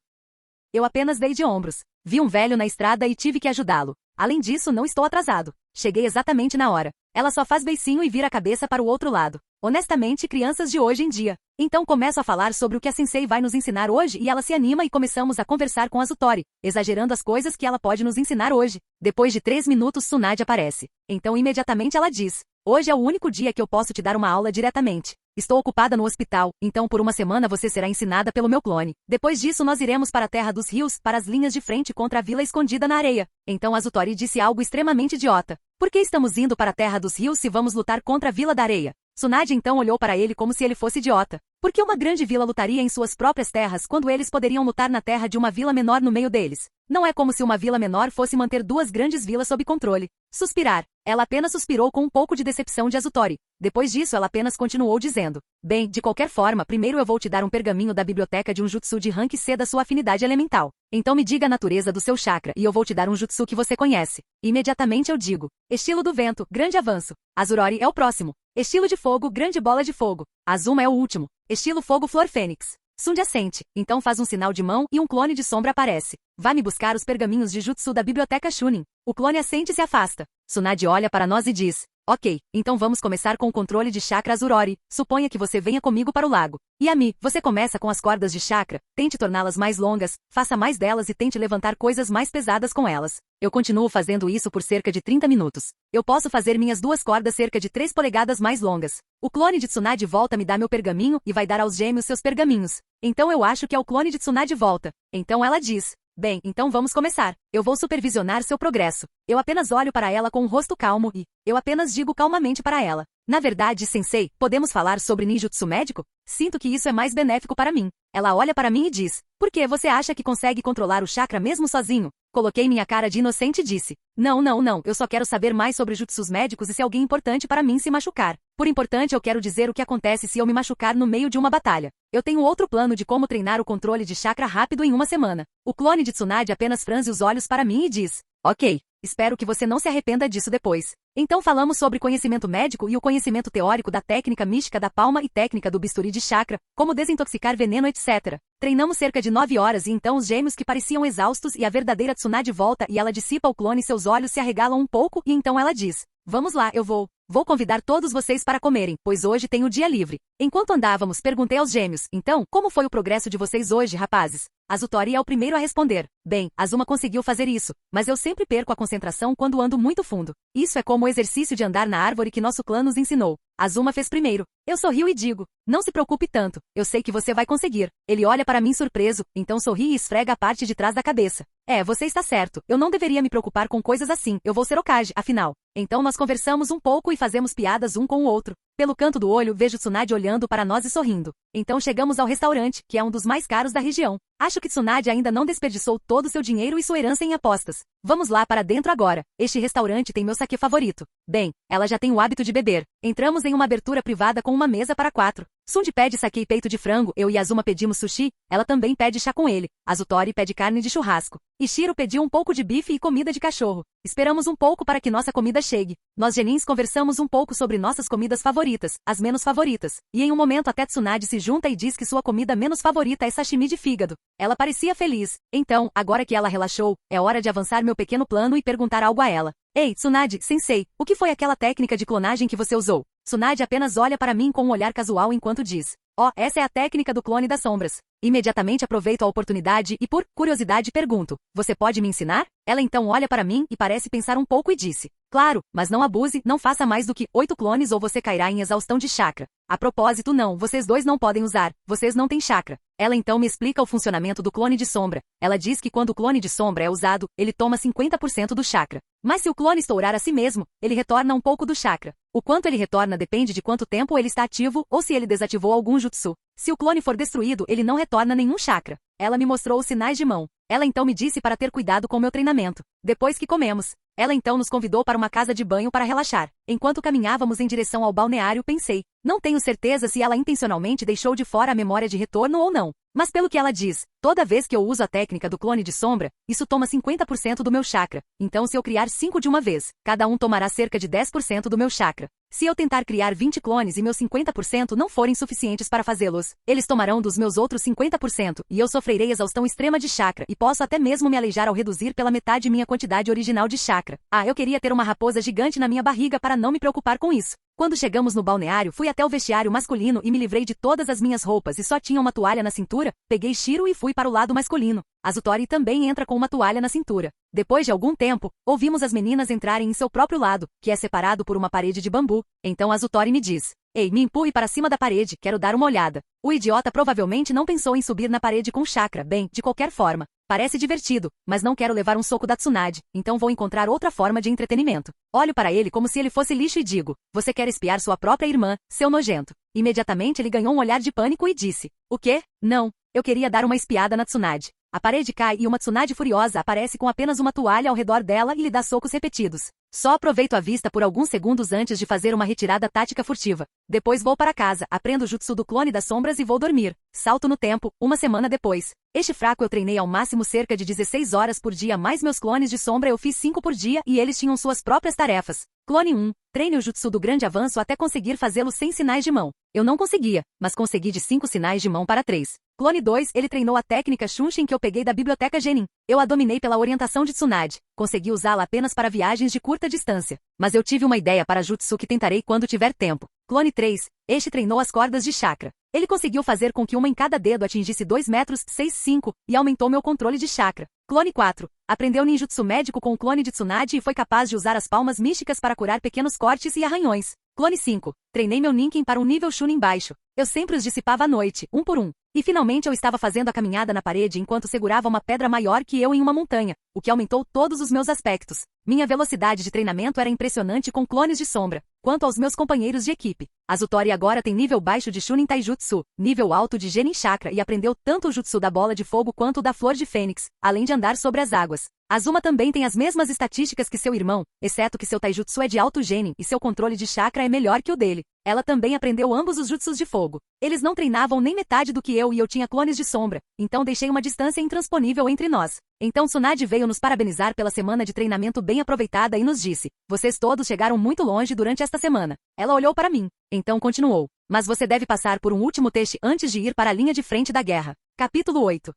Eu apenas dei de ombros. Vi um velho na estrada e tive que ajudá-lo. Além disso, não estou atrasado. Cheguei exatamente na hora. Ela só faz beicinho e vira a cabeça para o outro lado. Honestamente, crianças de hoje em dia. Então começo a falar sobre o que a sensei vai nos ensinar hoje e ela se anima e começamos a conversar com a Azutori, exagerando as coisas que ela pode nos ensinar hoje. Depois de 3 minutos Tsunade aparece. Então imediatamente ela diz, hoje é o único dia que eu posso te dar uma aula diretamente. Estou ocupada no hospital, então por uma semana você será ensinada pelo meu clone. Depois disso nós iremos para a Terra dos Rios, para as linhas de frente contra a vila escondida na areia. Então Azutori disse algo extremamente idiota. Por que estamos indo para a Terra dos Rios se vamos lutar contra a Vila da Areia? Tsunade então olhou para ele como se ele fosse idiota. Por que uma grande vila lutaria em suas próprias terras quando eles poderiam lutar na terra de uma vila menor no meio deles? Não é como se uma vila menor fosse manter 2 grandes vilas sob controle. Suspirar. Ela apenas suspirou com um pouco de decepção de Azutori. Depois disso ela apenas continuou dizendo, bem, de qualquer forma, primeiro eu vou te dar um pergaminho da biblioteca de um jutsu de rank C da sua afinidade elemental. Então me diga a natureza do seu chakra e eu vou te dar um jutsu que você conhece. Imediatamente eu digo, estilo do vento, grande avanço. Azurori é o próximo. Estilo de fogo, grande bola de fogo. Azuma é o último. Estilo fogo, flor fênix. Subjacente. Então faz um sinal de mão e um clone de sombra aparece. Vá me buscar os pergaminhos de jutsu da biblioteca Chunin. O clone assente e se afasta. Tsunade olha para nós e diz, ok, então vamos começar com o controle de chakra Azurori. Suponha que você venha comigo para o lago. Yami, você começa com as cordas de chakra, tente torná-las mais longas, faça mais delas e tente levantar coisas mais pesadas com elas. Eu continuo fazendo isso por cerca de 30 minutos. Eu posso fazer minhas 2 cordas cerca de 3 polegadas mais longas. O clone de Tsunade volta me dá meu pergaminho e vai dar aos gêmeos seus pergaminhos. Então eu acho que é o clone de Tsunade volta. Então ela diz, bem, então vamos começar. Eu vou supervisionar seu progresso. Eu apenas olho para ela com um rosto calmo e eu apenas digo calmamente para ela. Na verdade, sensei, podemos falar sobre ninjutsu médico? Sinto que isso é mais benéfico para mim. Ela olha para mim e diz, por que você acha que consegue controlar o chakra mesmo sozinho? Coloquei minha cara de inocente e disse, não, eu só quero saber mais sobre jutsus médicos e se alguém importante para mim se machucar. Por importante eu quero dizer o que acontece se eu me machucar no meio de uma batalha. Eu tenho outro plano de como treinar o controle de chakra rápido em uma semana. O clone de Tsunade apenas franze os olhos para mim e diz, ok, espero que você não se arrependa disso depois. Então falamos sobre conhecimento médico e o conhecimento teórico da técnica mística da palma e técnica do bisturi de chakra, como desintoxicar veneno, etc. Treinamos cerca de 9 horas e então os gêmeos que pareciam exaustos e a verdadeira Tsunade volta e ela dissipa o clone e seus olhos se arregalam um pouco e então ela diz, Vamos lá, eu vou. Vou convidar todos vocês para comerem, pois hoje tenho dia livre. Enquanto andávamos, perguntei aos gêmeos, então, como foi o progresso de vocês hoje, rapazes? Azutori é o primeiro a responder. Bem, Azuma conseguiu fazer isso, mas eu sempre perco a concentração quando ando muito fundo. Isso é como o exercício de andar na árvore que nosso clã nos ensinou. Azuma fez primeiro. Eu sorrio e digo, não se preocupe tanto, eu sei que você vai conseguir. Ele olha para mim surpreso, então sorri e esfrega a parte de trás da cabeça. Você está certo, eu não deveria me preocupar com coisas assim, eu vou ser Hokage, afinal. Então nós conversamos um pouco e fazemos piadas um com o outro. Pelo canto do olho vejo Tsunade olhando para nós e sorrindo. Então chegamos ao restaurante, que é um dos mais caros da região. Acho que Tsunade ainda não desperdiçou todo seu dinheiro e sua herança em apostas. Vamos lá para dentro agora. Este restaurante tem meu saquê favorito. Bem, ela já tem o hábito de beber. Entramos em uma abertura privada com uma mesa para 4. Sundi pede saquê e peito de frango, eu e Azuma pedimos sushi, ela também pede chá com ele. Azutori pede carne de churrasco. Ishiro pediu um pouco de bife e comida de cachorro. Esperamos um pouco para que nossa comida chegue. Nós genins conversamos um pouco sobre nossas comidas favoritas, as menos favoritas. E em um momento até Tsunade se junta e diz que sua comida menos favorita é sashimi de fígado. Ela parecia feliz. Então, agora que ela relaxou, é hora de avançar meu pequeno plano e perguntar algo a ela. Ei, Tsunade, sensei, o que foi aquela técnica de clonagem que você usou? Tsunade apenas olha para mim com um olhar casual enquanto diz. Essa é a técnica do clone das sombras. Imediatamente aproveito a oportunidade e por curiosidade pergunto, você pode me ensinar? Ela então olha para mim e parece pensar um pouco e disse, claro, mas não abuse, não faça mais do que 8 clones ou você cairá em exaustão de chakra. A propósito não, vocês dois não podem usar, vocês não têm chakra. Ela então me explica o funcionamento do clone de sombra. Ela diz que quando o clone de sombra é usado, ele toma 50% do chakra. Mas se o clone estourar a si mesmo, ele retorna um pouco do chakra. O quanto ele retorna depende de quanto tempo ele está ativo ou se ele desativou algum jutsu. Se o clone for destruído, ele não retorna nenhum chakra. Ela me mostrou os sinais de mão. Ela então me disse para ter cuidado com meu treinamento. Depois que comemos, ela então nos convidou para uma casa de banho para relaxar. Enquanto caminhávamos em direção ao balneário, pensei, não tenho certeza se ela intencionalmente deixou de fora a memória de retorno ou não. Mas pelo que ela diz, toda vez que eu uso a técnica do clone de sombra, isso toma 50% do meu chakra. Então se eu criar 5 de uma vez, cada um tomará cerca de 10% do meu chakra. Se eu tentar criar 20 clones e meus 50% não forem suficientes para fazê-los, eles tomarão dos meus outros 50% e eu sofrerei exaustão extrema de chakra e posso até mesmo me aleijar ao reduzir pela metade minha quantidade original de chakra. Eu queria ter uma raposa gigante na minha barriga para não me preocupar com isso. Quando chegamos no balneário, fui até o vestiário masculino e me livrei de todas as minhas roupas e só tinha uma toalha na cintura, peguei Shiro e fui para o lado masculino. Azutori também entra com uma toalha na cintura. Depois de algum tempo, ouvimos as meninas entrarem em seu próprio lado, que é separado por uma parede de bambu. Então Azutori me diz, ei, me empurre para cima da parede, quero dar uma olhada. O idiota provavelmente não pensou em subir na parede com chakra, bem, de qualquer forma. Parece divertido, mas não quero levar um soco da Tsunade, então vou encontrar outra forma de entretenimento. Olho para ele como se ele fosse lixo e digo, você quer espiar sua própria irmã, seu nojento. Imediatamente ele ganhou um olhar de pânico e disse, o quê? Não, eu queria dar uma espiada na Tsunade. A parede cai e uma Tsunade furiosa aparece com apenas uma toalha ao redor dela e lhe dá socos repetidos. Só aproveito a vista por alguns segundos antes de fazer uma retirada tática furtiva. Depois vou para casa, aprendo o jutsu do clone das sombras e vou dormir. Salto no tempo, uma semana depois. Este fraco eu treinei ao máximo cerca de 16 horas por dia, mais meus clones de sombra eu fiz 5 por dia e eles tinham suas próprias tarefas. Clone 1. Treine o jutsu do grande avanço até conseguir fazê-lo sem sinais de mão. Eu não conseguia, mas consegui de 5 sinais de mão para 3. Clone 2, ele treinou a técnica Shunshin que eu peguei da biblioteca Genin. Eu a dominei pela orientação de Tsunade. Consegui usá-la apenas para viagens de curta distância. Mas eu tive uma ideia para jutsu que tentarei quando tiver tempo. Clone 3, este treinou as cordas de chakra. Ele conseguiu fazer com que uma em cada dedo atingisse 2 metros 6,5 e aumentou meu controle de chakra. Clone 4, aprendeu ninjutsu médico com o clone de Tsunade e foi capaz de usar as palmas místicas para curar pequenos cortes e arranhões. Clone 5, treinei meu Ninken para um nível Chunin baixo. Eu sempre os dissipava à noite, um por um. E finalmente eu estava fazendo a caminhada na parede enquanto segurava uma pedra maior que eu em uma montanha, o que aumentou todos os meus aspectos. Minha velocidade de treinamento era impressionante com clones de sombra. Quanto aos meus companheiros de equipe, Azutori agora tem nível baixo de Chunin Taijutsu, nível alto de Genin Chakra e aprendeu tanto o jutsu da bola de fogo quanto o da flor de fênix, além de andar sobre as águas. Azuma também tem as mesmas estatísticas que seu irmão, exceto que seu Taijutsu é de alto Genin e seu controle de chakra é melhor que o dele. Ela também aprendeu ambos os jutsus de fogo. Eles não treinavam nem metade do que eu e eu tinha clones de sombra, então deixei uma distância intransponível entre nós. Então Tsunade veio nos parabenizar pela semana de treinamento bem aproveitada e nos disse, vocês todos chegaram muito longe durante esta semana. Ela olhou para mim. Então continuou, mas você deve passar por um último teste antes de ir para a linha de frente da guerra. Capítulo 8.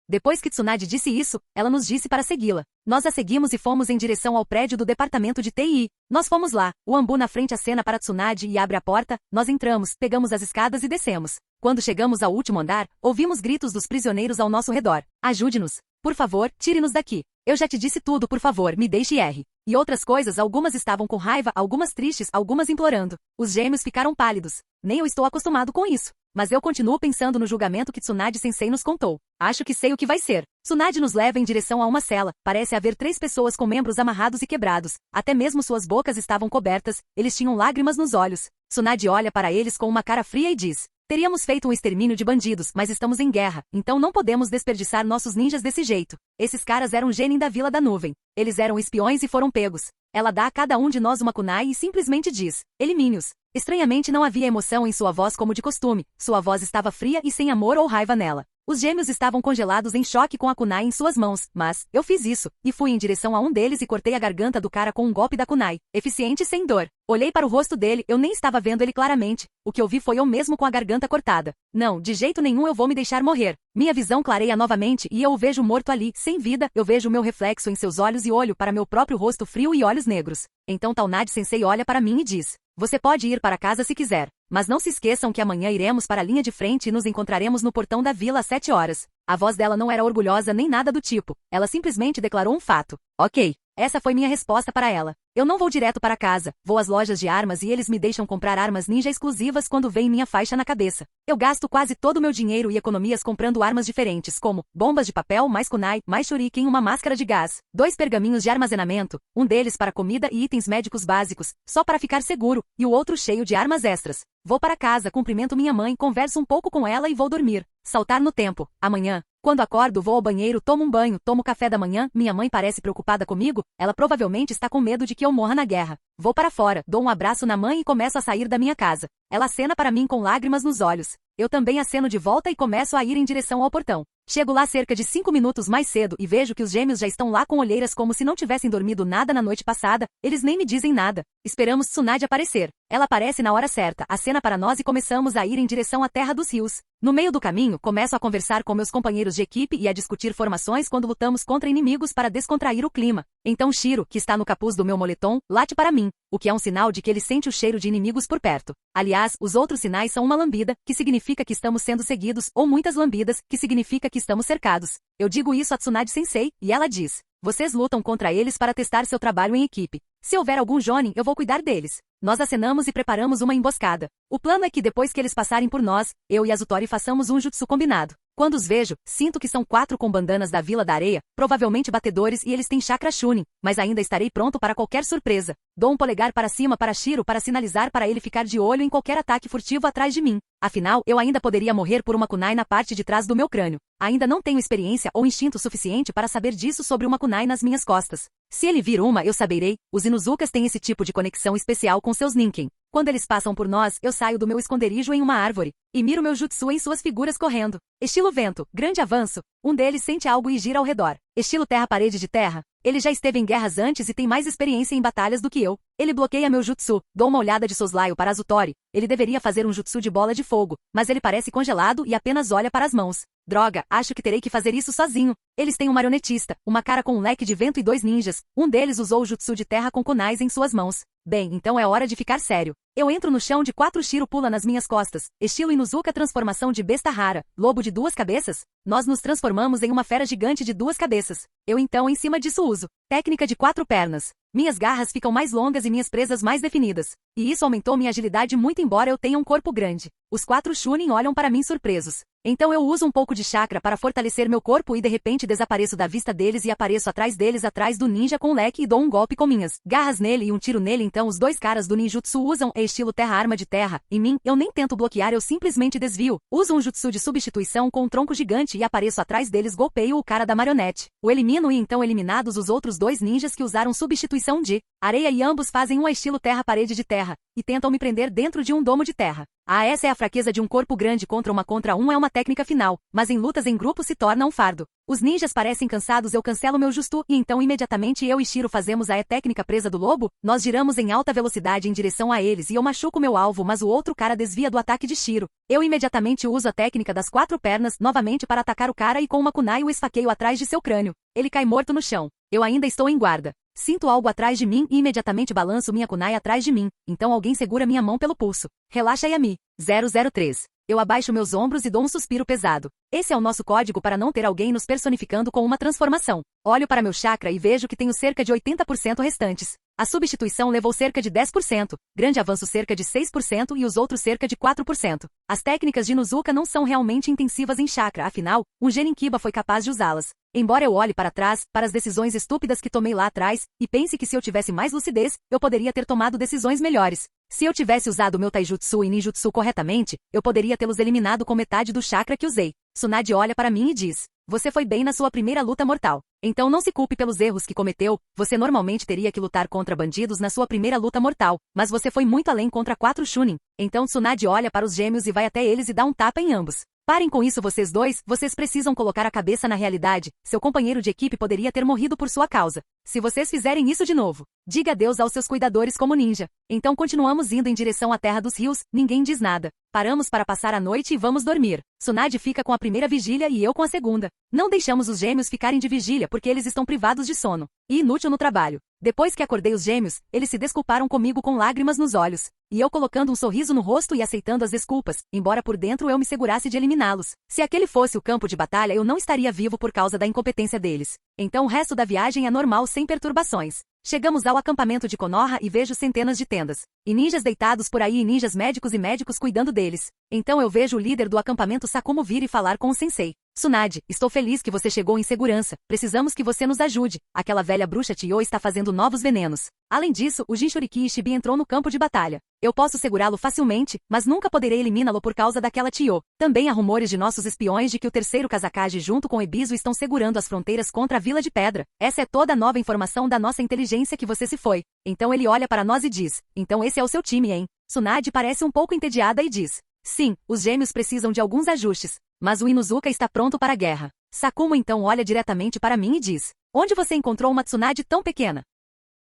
Depois que Tsunade disse isso, ela nos disse para segui-la. Nós a seguimos e fomos em direção ao prédio do departamento de TI. Nós fomos lá, o Ambu na frente acena para Tsunade e abre a porta, nós entramos, pegamos as escadas e descemos. Quando chegamos ao último andar, ouvimos gritos dos prisioneiros ao nosso redor. Ajude-nos. Por favor, tire-nos daqui. Eu já te disse tudo, por favor, me deixe ir. E outras coisas, algumas estavam com raiva, algumas tristes, algumas implorando. Os gêmeos ficaram pálidos. Nem eu estou acostumado com isso. Mas eu continuo pensando no julgamento que Tsunade-sensei nos contou. Acho que sei o que vai ser. Tsunade nos leva em direção a uma cela. Parece haver 3 pessoas com membros amarrados e quebrados. Até mesmo suas bocas estavam cobertas. Eles tinham lágrimas nos olhos. Tsunade olha para eles com uma cara fria e diz: teríamos feito um extermínio de bandidos, mas estamos em guerra, então não podemos desperdiçar nossos ninjas desse jeito. Esses caras eram genin da Vila da Nuvem. Eles eram espiões e foram pegos. Ela dá a cada um de nós uma kunai e simplesmente diz: elimine-os. Estranhamente não havia emoção em sua voz como de costume. Sua voz estava fria e sem amor ou raiva nela. Os gêmeos estavam congelados em choque com a kunai em suas mãos, mas eu fiz isso, e fui em direção a um deles e cortei a garganta do cara com um golpe da kunai, eficiente e sem dor. Olhei para o rosto dele, eu nem estava vendo ele claramente. O que eu vi foi eu mesmo com a garganta cortada. Não, de jeito nenhum eu vou me deixar morrer. Minha visão clareia novamente e eu o vejo morto ali, sem vida. Eu vejo o meu reflexo em seus olhos e olho para meu próprio rosto frio e olhos negros. Então Tsunade-sensei olha para mim e diz: você pode ir para casa se quiser, mas não se esqueçam que amanhã iremos para a linha de frente e nos encontraremos no portão da vila às 7 horas. A voz dela não era orgulhosa nem nada do tipo. Ela simplesmente declarou um fato. Ok. Essa foi minha resposta para ela. Eu não vou direto para casa, vou às lojas de armas e eles me deixam comprar armas ninja exclusivas quando vem minha faixa na cabeça. Eu gasto quase todo o meu dinheiro e economias comprando armas diferentes, como bombas de papel, mais kunai, mais shuriken, uma máscara de gás, 2 pergaminhos de armazenamento, um deles para comida e itens médicos básicos, só para ficar seguro, e o outro cheio de armas extras. Vou para casa, cumprimento minha mãe, converso um pouco com ela e vou dormir. Saltar no tempo. Amanhã, quando acordo, vou ao banheiro, tomo um banho, tomo café da manhã, minha mãe parece preocupada comigo, ela provavelmente está com medo de que eu morra na guerra. Vou para fora, dou um abraço na mãe e começo a sair da minha casa. Ela acena para mim com lágrimas nos olhos. Eu também aceno de volta e começo a ir em direção ao portão. Chego lá cerca de 5 minutos mais cedo e vejo que os gêmeos já estão lá com olheiras como se não tivessem dormido nada na noite passada, eles nem me dizem nada. Esperamos Tsunade aparecer. Ela aparece na hora certa, acena para nós e começamos a ir em direção à Terra dos Rios. No meio do caminho, começo a conversar com meus companheiros de equipe e a discutir formações quando lutamos contra inimigos para descontrair o clima. Então Shiro, que está no capuz do meu moletom, late para mim, o que é um sinal de que ele sente o cheiro de inimigos por perto. Aliás, os outros sinais são uma lambida, que significa que estamos sendo seguidos, ou muitas lambidas, que significa que estamos cercados. Eu digo isso a Tsunade-sensei, e ela diz: vocês lutam contra eles para testar seu trabalho em equipe. Se houver algum jonin, eu vou cuidar deles. Nós acenamos e preparamos uma emboscada. O plano é que depois que eles passarem por nós, eu e Azutori façamos um jutsu combinado. Quando os vejo, sinto que são 4 com bandanas da Vila da Areia, provavelmente batedores e eles têm chakra Chunin, mas ainda estarei pronto para qualquer surpresa. Dou um polegar para cima para Shiro para sinalizar para ele ficar de olho em qualquer ataque furtivo atrás de mim. Afinal, eu ainda poderia morrer por uma kunai na parte de trás do meu crânio. Ainda não tenho experiência ou instinto suficiente para saber disso sobre uma kunai nas minhas costas. Se ele vir uma, eu saberei. Os Inuzukas têm esse tipo de conexão especial com seus Ninken. Quando eles passam por nós, eu saio do meu esconderijo em uma árvore e miro meu jutsu em suas figuras correndo. Estilo vento, grande avanço. Um deles sente algo e gira ao redor. Estilo terra parede de terra. Ele já esteve em guerras antes e tem mais experiência em batalhas do que eu. Ele bloqueia meu jutsu. Dou uma olhada de soslaio para Azutori. Ele deveria fazer um jutsu de bola de fogo, mas ele parece congelado e apenas olha para as mãos. Droga, acho que terei que fazer isso sozinho. Eles têm um marionetista, uma cara com um leque de vento e 2 ninjas. Um deles usou o jutsu de terra com kunais em suas mãos. Bem, então é hora de ficar sério. Eu entro no chão de 4, Shiro pula nas minhas costas. Estilo Inuzuka, transformação de besta rara. Lobo de 2 cabeças? Nós nos transformamos em uma fera gigante de 2 cabeças. Eu então em cima disso uso técnica de 4 pernas. Minhas garras ficam mais longas e minhas presas mais definidas. E isso aumentou minha agilidade muito embora eu tenha um corpo grande. Os 4 Chunin olham para mim surpresos. Então eu uso um pouco de chakra para fortalecer meu corpo e de repente desapareço da vista deles e apareço atrás deles atrás do ninja com um leque e dou um golpe com minhas garras nele e um tiro nele. Então os 2 caras do ninjutsu usam estilo terra arma de terra. Em mim, eu nem tento bloquear, eu simplesmente desvio. Uso um jutsu de substituição com um tronco gigante e apareço atrás deles, golpeio o cara da marionete. O elimino e então eliminados os outros 2 ninjas que usaram substituição de areia e ambos fazem um estilo terra parede de terra e tentam me prender dentro de um domo de terra. Ah, essa é a frase fraqueza de um corpo grande contra um é uma técnica final, mas em lutas em grupo se torna um fardo. Os ninjas parecem cansados, eu cancelo meu Jutsu, e então imediatamente eu e Shiro fazemos a técnica presa do lobo, nós giramos em alta velocidade em direção a eles e eu machuco meu alvo, mas o outro cara desvia do ataque de Shiro. Eu imediatamente uso a técnica das 4 pernas novamente para atacar o cara e com uma kunai o esfaqueio atrás de seu crânio. Ele cai morto no chão. Eu ainda estou em guarda. Sinto algo atrás de mim e imediatamente balanço minha kunai atrás de mim, então alguém segura minha mão pelo pulso. Relaxa Yami. 003. Eu abaixo meus ombros e dou um suspiro pesado. Esse é o nosso código para não ter alguém nos personificando com uma transformação. Olho para meu chakra e vejo que tenho cerca de 80% restantes. A substituição levou cerca de 10%, grande avanço cerca de 6% e os outros cerca de 4%. As técnicas de Inuzuka não são realmente intensivas em chakra, afinal, um Genin Kiba foi capaz de usá-las. Embora eu olhe para trás, para as decisões estúpidas que tomei lá atrás, e pense que se eu tivesse mais lucidez, eu poderia ter tomado decisões melhores. Se eu tivesse usado meu Taijutsu e Ninjutsu corretamente, eu poderia tê-los eliminado com metade do chakra que usei. Tsunade olha para mim e diz: você foi bem na sua primeira luta mortal. Então não se culpe pelos erros que cometeu, você normalmente teria que lutar contra bandidos na sua primeira luta mortal, mas você foi muito além contra 4 Chunin. Então Tsunade olha para os gêmeos e vai até eles e dá um tapa em ambos. Parem com isso vocês dois, vocês precisam colocar a cabeça na realidade, seu companheiro de equipe poderia ter morrido por sua causa. Se vocês fizerem isso de novo, diga adeus aos seus cuidadores como ninja. Então continuamos indo em direção à Terra dos Rios, ninguém diz nada. Paramos para passar a noite e vamos dormir. Tsunade fica com a primeira vigília e eu com a segunda. Não deixamos os gêmeos ficarem de vigília porque eles estão privados de sono. E inútil no trabalho. Depois que acordei os gêmeos, eles se desculparam comigo com lágrimas nos olhos. E eu colocando um sorriso no rosto e aceitando as desculpas, embora por dentro eu me segurasse de eliminá-los. Se aquele fosse o campo de batalha eu não estaria vivo por causa da incompetência deles. Então o resto da viagem é normal sem perturbações. Chegamos ao acampamento de Konoha e vejo centenas de tendas. E ninjas deitados por aí e ninjas médicos e médicos cuidando deles. Então eu vejo o líder do acampamento Sakumo vir e falar com o sensei. Tsunade, estou feliz que você chegou em segurança. Precisamos que você nos ajude. Aquela velha bruxa Tio está fazendo novos venenos. Além disso, o Jinchuriki Ishibi entrou no campo de batalha. Eu posso segurá-lo facilmente, mas nunca poderei eliminá-lo por causa daquela Tio. Também há rumores de nossos espiões de que o terceiro Kazakage junto com Ebisu estão segurando as fronteiras contra a Vila de Pedra. Essa é toda a nova informação da nossa inteligência que você se foi. Então ele olha para nós e diz: então esse é o seu time, hein? Tsunade parece um pouco entediada e diz: sim, os gêmeos precisam de alguns ajustes, mas o Inuzuka está pronto para a guerra. Sakumo então olha diretamente para mim e diz: onde você encontrou uma Tsunade tão pequena?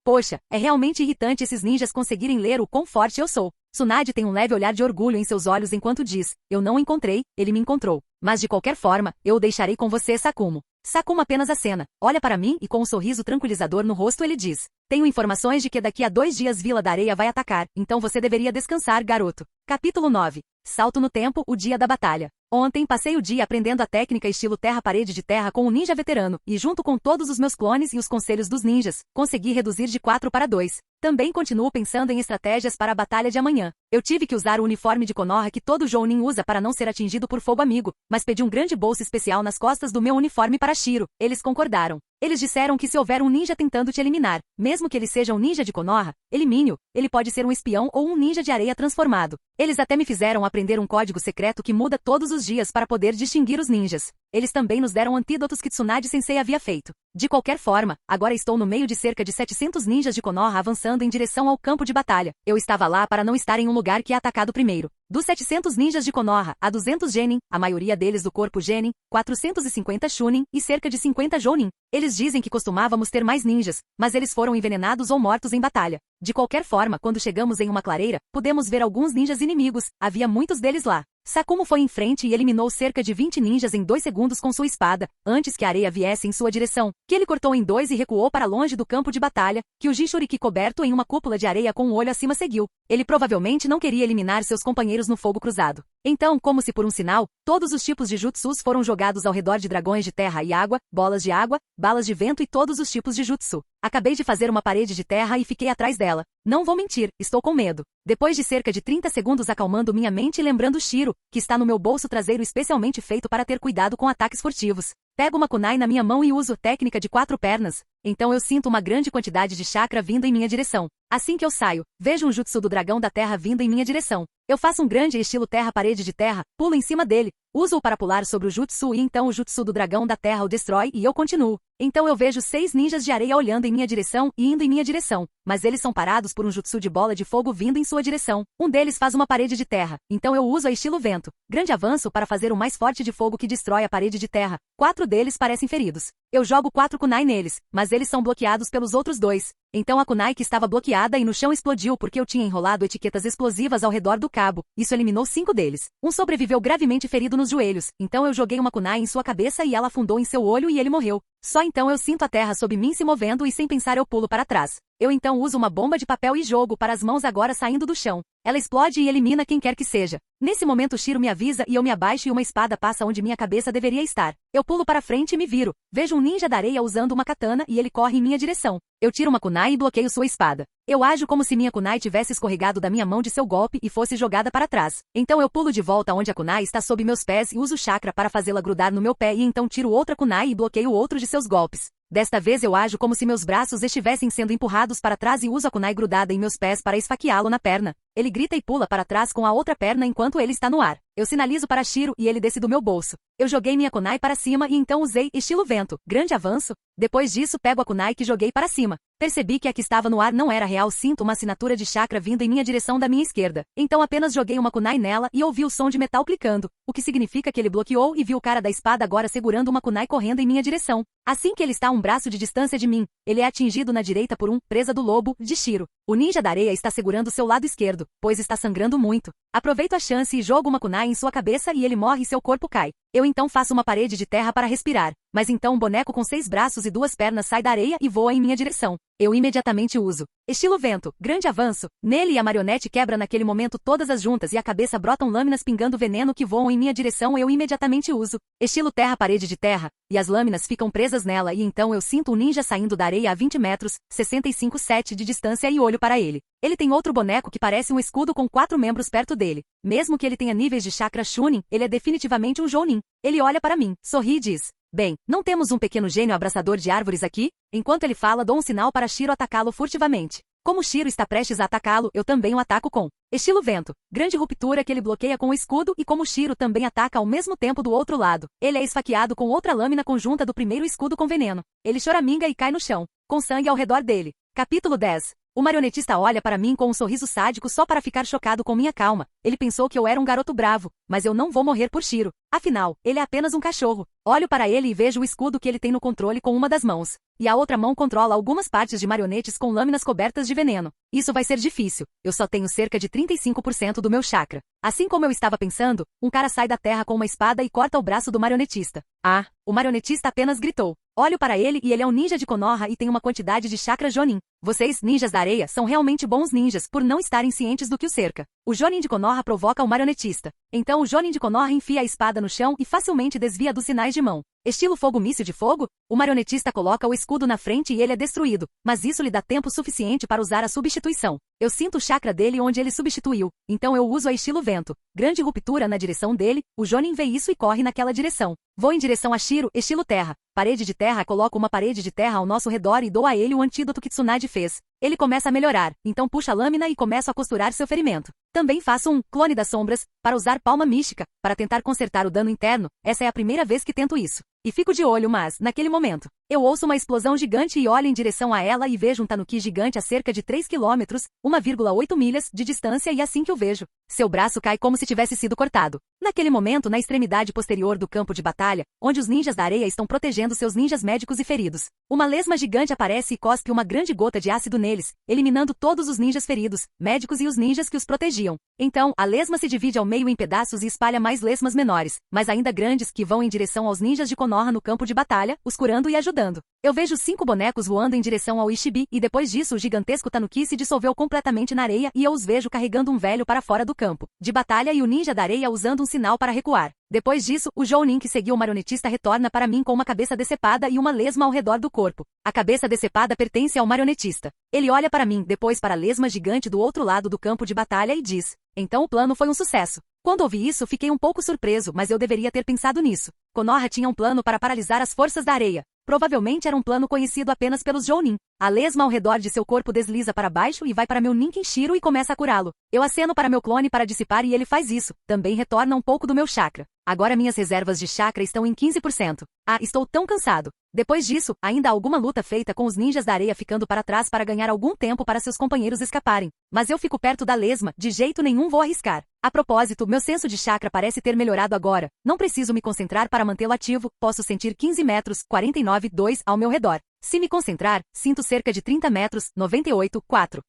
Poxa, é realmente irritante esses ninjas conseguirem ler o quão forte eu sou. Tsunade tem um leve olhar de orgulho em seus olhos enquanto diz: eu não o encontrei, ele me encontrou. Mas de qualquer forma, eu o deixarei com você, Sakumo. Sakumo apenas acena, olha para mim e com um sorriso tranquilizador no rosto ele diz: tenho informações de que daqui a 2 dias Vila da Areia vai atacar, então você deveria descansar, garoto. Capítulo 9. Salto no tempo, o dia da batalha. Ontem passei o dia aprendendo a técnica estilo terra-parede de terra com um ninja veterano, e junto com todos os meus clones e os conselhos dos ninjas, consegui reduzir de 4 para 2. Também continuo pensando em estratégias para a batalha de amanhã. Eu tive que usar o uniforme de Konoha que todo Jounin usa para não ser atingido por fogo amigo, mas pedi um grande bolso especial nas costas do meu uniforme para Shiro. Eles concordaram. Eles disseram que se houver um ninja tentando te eliminar, mesmo que ele seja um ninja de Konoha, elimine-o. Ele pode ser um espião ou um ninja de areia transformado. Eles até me fizeram aprender um código secreto que muda todos os dias para poder distinguir os ninjas. Eles também nos deram antídotos que Tsunade Sensei havia feito. De qualquer forma, agora estou no meio de cerca de 700 ninjas de Konoha avançando em direção ao campo de batalha. Eu estava lá para não estar em um lugar que é atacado primeiro. Dos 700 ninjas de Konoha, há 200 Genin, a maioria deles do corpo Genin, 450 Chunin e cerca de 50 Jounin. Eles dizem que costumávamos ter mais ninjas, mas eles foram envenenados ou mortos em batalha. De qualquer forma, quando chegamos em uma clareira, pudemos ver alguns ninjas inimigos, havia muitos deles lá. Sakumo foi em frente e eliminou cerca de 20 ninjas em 2 segundos com sua espada, antes que a areia viesse em sua direção, que ele cortou em 2 e recuou para longe do campo de batalha, que o Jinchuriki coberto em uma cúpula de areia com um olho acima seguiu. Ele provavelmente não queria eliminar seus companheiros no fogo cruzado. Então, como se por um sinal, todos os tipos de jutsus foram jogados ao redor de dragões de terra e água, bolas de água, balas de vento e todos os tipos de jutsu. Acabei de fazer uma parede de terra e fiquei atrás dela. Não vou mentir, estou com medo. Depois de cerca de 30 segundos acalmando minha mente e lembrando Shiro, que está no meu bolso traseiro especialmente feito para ter cuidado com ataques furtivos. Pego uma kunai na minha mão e uso técnica de 4 pernas. Então eu sinto uma grande quantidade de chakra vindo em minha direção. Assim que eu saio, vejo um jutsu do dragão da terra vindo em minha direção. Eu faço um grande estilo terra-parede de terra, pulo em cima dele, uso-o para pular sobre o jutsu e então o jutsu do dragão da terra o destrói e eu continuo. Então eu vejo 6 ninjas de areia olhando em minha direção e indo em minha direção. mas eles são parados por um jutsu de bola de fogo vindo em sua direção. Um deles faz uma parede de terra, então eu uso a estilo vento. Grande avanço para fazer o mais forte de fogo que destrói a parede de terra. 4 deles parecem feridos. Eu jogo 4 kunai neles, mas eles são bloqueados pelos outros 2. Então a kunai que estava bloqueada e no chão explodiu porque eu tinha enrolado etiquetas explosivas ao redor do cabo. Isso eliminou 5 deles. Um sobreviveu gravemente ferido nos joelhos, então eu joguei uma kunai em sua cabeça e ela afundou em seu olho e ele morreu. Só então eu sinto a terra sob mim se movendo e sem pensar eu pulo para trás. Eu então uso uma bomba de papel e jogo para as mãos agora saindo do chão. Ela explode e elimina quem quer que seja. Nesse momento Shiro me avisa e eu me abaixo e uma espada passa onde minha cabeça deveria estar. Eu pulo para frente e me viro. Vejo um ninja da areia usando uma katana e ele corre em minha direção. Eu tiro uma kunai e bloqueio sua espada. Eu ajo como se minha kunai tivesse escorregado da minha mão de seu golpe e fosse jogada para trás. Então eu pulo de volta onde a kunai está sob meus pés e uso chakra para fazê-la grudar no meu pé e então tiro outra kunai e bloqueio outro de seus golpes. Desta vez eu ajo como se meus braços estivessem sendo empurrados para trás e uso a kunai grudada em meus pés para esfaqueá-lo na perna. Ele grita e pula para trás com a outra perna enquanto ele está no ar. Eu sinalizo para Shiro e ele desce do meu bolso. Eu joguei minha kunai para cima e então usei estilo vento. Grande avanço. Depois disso pego a kunai que joguei para cima. Percebi que a que estava no ar não era real. Sinto uma assinatura de chakra vindo em minha direção da minha esquerda. Então apenas joguei uma kunai nela e ouvi o som de metal clicando, o que significa que ele bloqueou e vi o cara da espada agora segurando uma kunai correndo em minha direção. Assim que ele está a um braço de distância de mim, ele é atingido na direita por presa do lobo, de Shiro. O ninja da areia está segurando seu lado esquerdo, pois está sangrando muito. Aproveito a chance e jogo uma kunai em sua cabeça e ele morre e seu corpo cai. Eu então faço uma parede de terra para respirar, mas então um boneco com 6 braços e 2 pernas sai da areia e voa em minha direção. Eu imediatamente uso estilo vento, grande avanço. Nele e a marionete quebra naquele momento todas as juntas e a cabeça brotam lâminas pingando veneno que voam em minha direção. Eu imediatamente uso estilo terra parede de terra, e as lâminas ficam presas nela e então eu sinto um ninja saindo da areia a 20 metros, 65,7 de distância e olho para ele. Ele tem outro boneco que parece um escudo com 4 membros perto dele. Mesmo que ele tenha níveis de chakra Chunin, ele é definitivamente um Jounin. Ele olha para mim, sorri e diz: bem, não temos um pequeno gênio abraçador de árvores aqui? Enquanto ele fala, dou um sinal para Shiro atacá-lo furtivamente. Como Shiro está prestes a atacá-lo, eu também o ataco com estilo vento. Grande ruptura que ele bloqueia com o escudo e como Shiro também ataca ao mesmo tempo do outro lado, ele é esfaqueado com outra lâmina conjunta do primeiro escudo com veneno. Ele choraminga e cai no chão, com sangue ao redor dele. Capítulo 10. O marionetista olha para mim com um sorriso sádico só para ficar chocado com minha calma. Ele pensou que eu era um garoto bravo, mas eu não vou morrer por Shiro. Afinal, ele é apenas um cachorro. Olho para ele e vejo o escudo que ele tem no controle com uma das mãos. E a outra mão controla algumas partes de marionetes com lâminas cobertas de veneno. Isso vai ser difícil. Eu só tenho cerca de 35% do meu chakra. Assim como eu estava pensando, um cara sai da terra com uma espada e corta o braço do marionetista. Ah, o marionetista apenas gritou. Olho para ele e ele é um ninja de Konoha e tem uma quantidade de chakra Jonin. Vocês, ninjas da areia, são realmente bons ninjas por não estarem cientes do que o cerca. O Jonin de Konoha provoca o marionetista. Então o Jonin de Konoha enfia a espada no chão e facilmente desvia dos sinais de mão. Estilo fogo míssil de fogo? O marionetista coloca o escudo na frente e ele é destruído, mas isso lhe dá tempo suficiente para usar a substituição. Eu sinto o chakra dele onde ele substituiu, então eu uso a estilo vento. Grande ruptura na direção dele, o Jonin vê isso e corre naquela direção. Vou em direção a Shiro, estilo terra. Parede de terra, coloco uma parede de terra ao nosso redor e dou a ele o antídoto que Tsunade fez. Ele começa a melhorar, então puxa a lâmina e começo a costurar seu ferimento. Também faço um clone das sombras, para usar palma mística, para tentar consertar o dano interno. Essa é a primeira vez que tento isso. E fico de olho, mas, naquele momento, eu ouço uma explosão gigante e olho em direção a ela e vejo um tanuki gigante a cerca de 3 km, 1,8 milhas, de distância e assim que o vejo, seu braço cai como se tivesse sido cortado. Naquele momento, na extremidade posterior do campo de batalha, onde os ninjas da areia estão protegendo seus ninjas médicos e feridos, uma lesma gigante aparece e cospe uma grande gota de ácido neles, eliminando todos os ninjas feridos, médicos e os ninjas que os protegiam. Então, a lesma se divide ao meio em pedaços e espalha mais lesmas menores, mas ainda grandes que vão em direção aos ninjas de Konoha no campo de batalha, os curando e ajudando. Eu vejo 5 bonecos voando em direção ao Ishibi e depois disso o gigantesco tanuki se dissolveu completamente na areia e eu os vejo carregando um velho para fora do campo de batalha e o ninja da areia usando um sinal para recuar. Depois disso, o Jounin que seguiu o marionetista retorna para mim com uma cabeça decepada e uma lesma ao redor do corpo. A cabeça decepada pertence ao marionetista. Ele olha para mim, depois para a lesma gigante do outro lado do campo de batalha e diz: então o plano foi um sucesso. Quando ouvi isso, fiquei um pouco surpreso, mas eu deveria ter pensado nisso. Konoha tinha um plano para paralisar as forças da areia. Provavelmente era um plano conhecido apenas pelos Jounin. A lesma ao redor de seu corpo desliza para baixo e vai para meu Ninken Shiro e começa a curá-lo. Eu aceno para meu clone para dissipar e ele faz isso. Também retorna um pouco do meu chakra. Agora minhas reservas de chakra estão em 15%. Ah, estou tão cansado. Depois disso, ainda há alguma luta feita com os ninjas da areia ficando para trás para ganhar algum tempo para seus companheiros escaparem. Mas eu fico perto da lesma, de jeito nenhum vou arriscar. A propósito, meu senso de chakra parece ter melhorado agora. Não preciso me concentrar para mantê-lo ativo, posso sentir 15 metros, 49,2 ao meu redor. Se me concentrar, sinto cerca de 30 metros, 98,4.